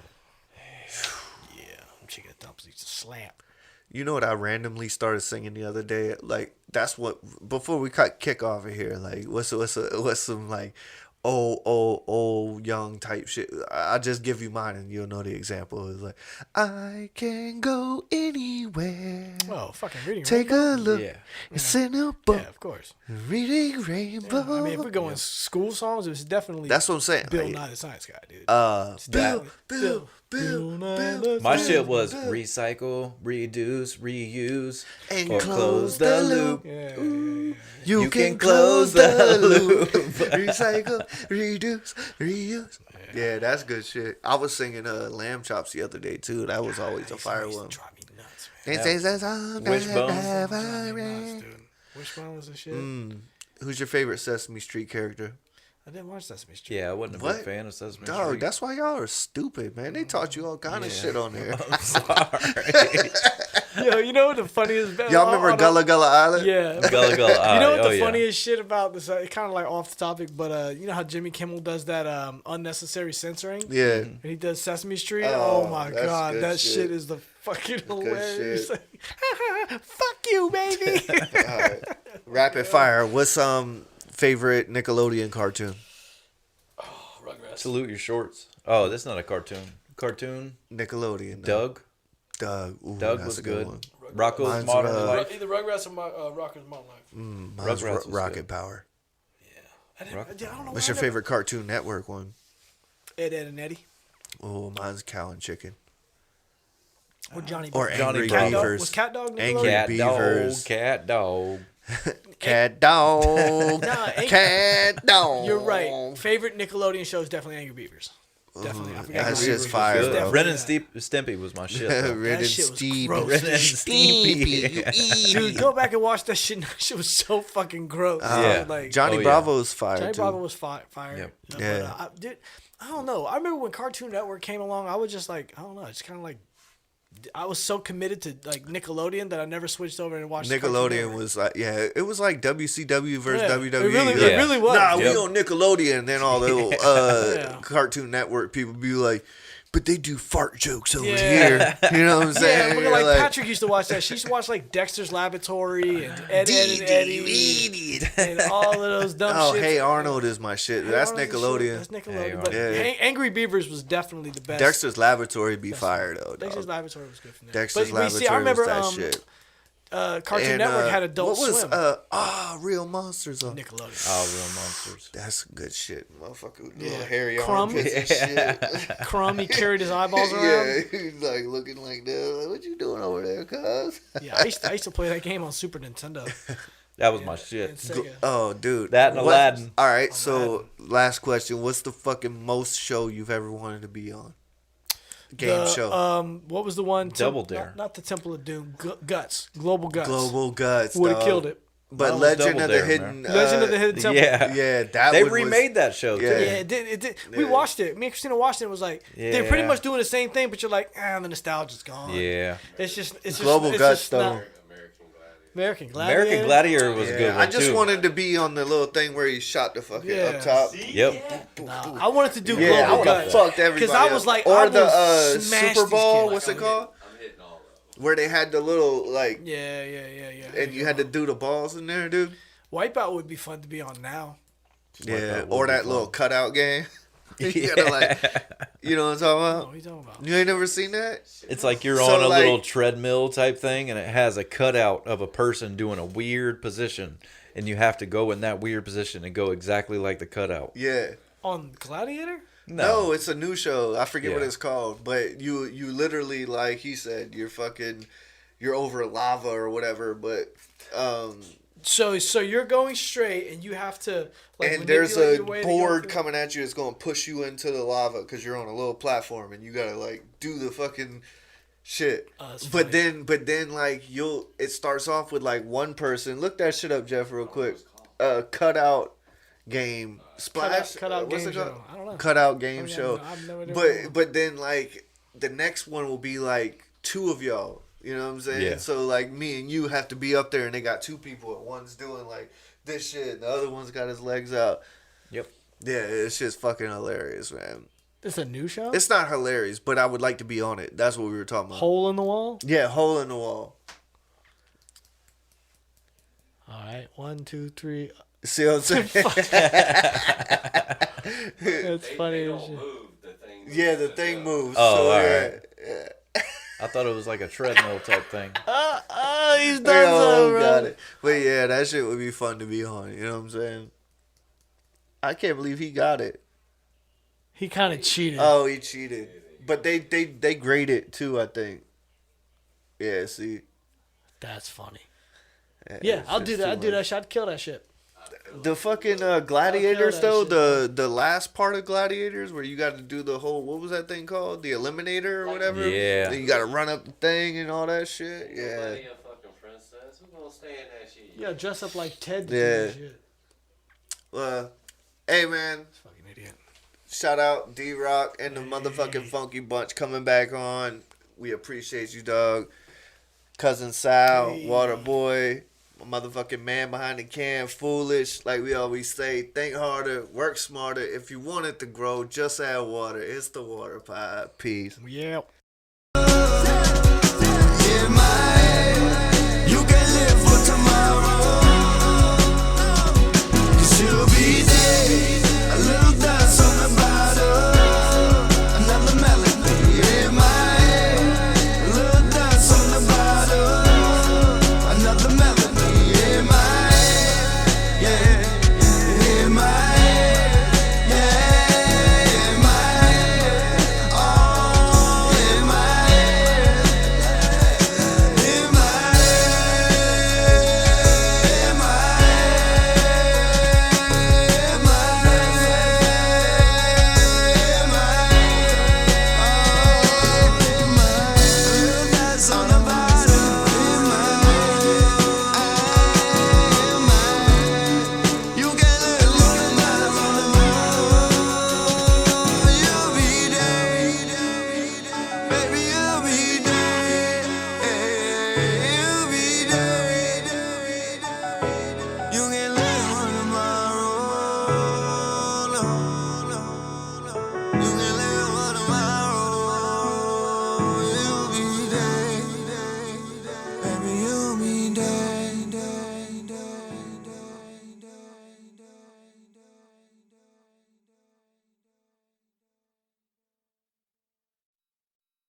yeah, chicken and dumplings used to slap. You know what I randomly started singing the other day? Like that's what before we kick off of here. Like what's some like old young type shit. I'll just give you mine and you'll know the example. It's like I can go anywhere. Oh, fucking reading. Take Rainbow? a look. Yeah. It's in a book. Yeah, of course. Reading Rainbow. I mean, if we're going school songs, it was definitely That's what I'm saying. Bill Like, Nye the Science Guy, dude. Bill. My shit was recycle, reduce, reuse, And or close the loop. Yeah, You can can close close the the loop. Recycle, reduce, reuse. Yeah, that's good shit. I was singing Lamb Chops the other day too. That was always a fire one. Drive me nuts, man. It says that's all that Wishbone. I Drive me read. nuts, dude. Which one was the shit? Who's your favorite Sesame Street character? I didn't watch Sesame Street. Yeah, I wasn't a What? big fan of Sesame Dog, Street. that's why y'all are stupid, man. They taught you all kind of shit on there. I'm sorry. Yo, you know what the funniest? Y'all remember Gullah Gullah Island? Yeah. Gullah Gullah. You know what oh, the yeah. funniest shit about this? Kind of like off the topic, but you know how Jimmy Kimmel does that unnecessary censoring, Yeah. and he does Sesame Street. Oh, Oh, my that's god, good that shit. shit is the fucking hilarious. shit. Fuck you, baby. All right. Rapid fire. What's favorite Nickelodeon cartoon? Rugrats. Salute your shorts. Oh, that's not a cartoon. Cartoon. Nickelodeon. Doug. Doug. Ooh, Doug that's was a good. one. Rocco's Mine's, Modern Life. Either Rugrats or Rockers Modern Life. Mine's Rugrats was Rocket good. Power. I don't know. What's why your I never- favorite Cartoon Network one? Ed, Ed, and Eddie. Oh, mine's Cow and Chicken. Or Johnny. Or Bravo. Johnny Angry Bravo. Cat Dog? Beavers. Was Cat Dog Angry Nickelodeon? Beavers. Cat dog. Cat dog. Nah, Cat dog. You're right. Favorite Nickelodeon show is definitely Angry Beavers. Definitely. I forgot That's Angry just Beavers. fire, It's bro. definitely Ren and that. Stimpy was my shit. Though. Ren and shit was Stimpy. gross. Ren and Stimpy. You eat. Dude, go back and watch that shit. That shit was so fucking gross. Yeah. Like, Johnny Oh, yeah. Bravo's fire Johnny too. Bravo was fire. Yep. Yeah. Dude, I don't know. I remember when Cartoon Network came along, I was just like, I don't know. It's kind of like, I was so committed to like Nickelodeon that I never switched over and watched Cartoon Nickelodeon Network. was like, yeah, it was like WCW versus Yeah, WWE. It Yeah. really was. Nah, Yep. we on Nickelodeon. And then all the Yeah. Cartoon Network people be like, but they do fart jokes over Yeah. here. You know what I'm Yeah, saying? but You're like Patrick used to watch that. She used to watch like Dexter's Laboratory and Ed, Ed, and Eddie idiot. and all of those dumb Oh, shit. Hey Arnold is my shit. Hey That's Arnold's the Nickelodeon. shit. That's Nickelodeon. Hey But Arnold. Yeah. Angry Beavers was definitely the best. Dexter's Laboratory be fire though. Dexter's Dog. Laboratory was good from there. Dexter's but Laboratory see, I remember was that shit. Cartoon And, Network had Adult what was Swim. Real Monsters on? Nickelodeon. Oh, Real Monsters. That's good shit, motherfucker. Yeah. Little hairy Crumb. armpits and shit. Crumb, he carried his eyeballs around. Yeah, he's like looking like that. Like, what you doing over there, cuz? Yeah, I used to play that game on Super Nintendo. That was my shit. And Sega. Oh, dude. That and What- Aladdin. All right, so last question. What's the fucking most show you've ever wanted to be on? Game show. What was the one? Double Dare. Not the Temple of Doom. Guts. Global Guts. Global Guts. Would have dog. killed it. But Mine was Legend Double of the Dare, Hidden. Legend of the Hidden Temple. Yeah. Yeah, that They one was- remade that show Yeah. too. Yeah, it did. It did. We watched it. Me and Christina watched it. It was like they're pretty Yeah. much doing the same thing, but you're like, the nostalgia's gone. Yeah. It's just Global it's Guts, just though. not- American Gladiator. American Gladiator was a good Yeah, one I just too. wanted to be on the little thing where he shot the fucking Yeah. up top. Yep. Nah, I wanted to do Yeah, I Global would Guts have fucked everybody. because I was up. like, or I the will smash Super these Bowl. kids. What's it called? I'm hitting all of them. Where they had the little like, Yeah. and you had to do the balls in there, dude. Wipeout would be fun to be on now. Yeah, would or be that fun. little cutout game. You gotta like, you know what I'm talking What about? are you talking about? You ain't never seen that? It's like you're So, on a like- little treadmill type thing, and it has a cutout of a person doing a weird position, and you have to go in that weird position and go exactly like the cutout. Yeah. On Gladiator? No, it's a new show. I forget what Yeah. it's called, but you literally, like he said, you're over lava or whatever, but So you're going straight, and you have to like. And there's manipulate a your way to go board through. coming at you. It's going to push you into the lava because you're on a little platform and you got to like do the fucking shit. That's but funny. then like it starts off with like one person. Look that shit up, Jeff, real quick. Cutout game splash. Cutout What's game it called? show. I don't know. Cutout game I show. I've never done one. But then like the next one will be like two of y'all. You know what I'm saying? Yeah. So like me and you have to be up there, and they got two people. And one's doing like this shit, and the other one's got his legs out. Yep. Yeah, it's just fucking hilarious, man. This a new show? It's not hilarious, but I would like to be on it. That's what we were talking about. Hole in the wall. Yeah, hole in the wall. All right, 1, 2, 3. See what I'm saying? That's funny They as don't shit. move. The thing moves Yeah, the itself. thing moves. Oh, so, all yeah, right. yeah. I thought it was like a treadmill type thing. He's done so, bro. Got it. But yeah, that shit would be fun to be on. You know what I'm saying? I can't believe he got it. He kind of cheated. Oh, he cheated. But they grade it too, I think. Yeah, see. That's funny. Yeah, I'll do that. I'd do that shit. I'd kill that shit. The fucking Gladiators that though, shit. the last part of Gladiators where you got to do the whole, what was that thing called? The Eliminator or whatever? Yeah. Then you got to run up the thing and all that shit. Yeah. Nobody a fucking princess. Who gonna stay in that shit? Yeah, dress up like Ted to do Yeah. that shit. Hey man, Fucking idiot. shout out D-Rock and the motherfucking Funky Bunch coming back on. We appreciate you, dog. Cousin Sal, Water Boy, my motherfucking man behind the can, Foolish. Like we always say, think harder, work smarter. If you want it to grow, just add water. It's the water pipe. Peace. Yeah.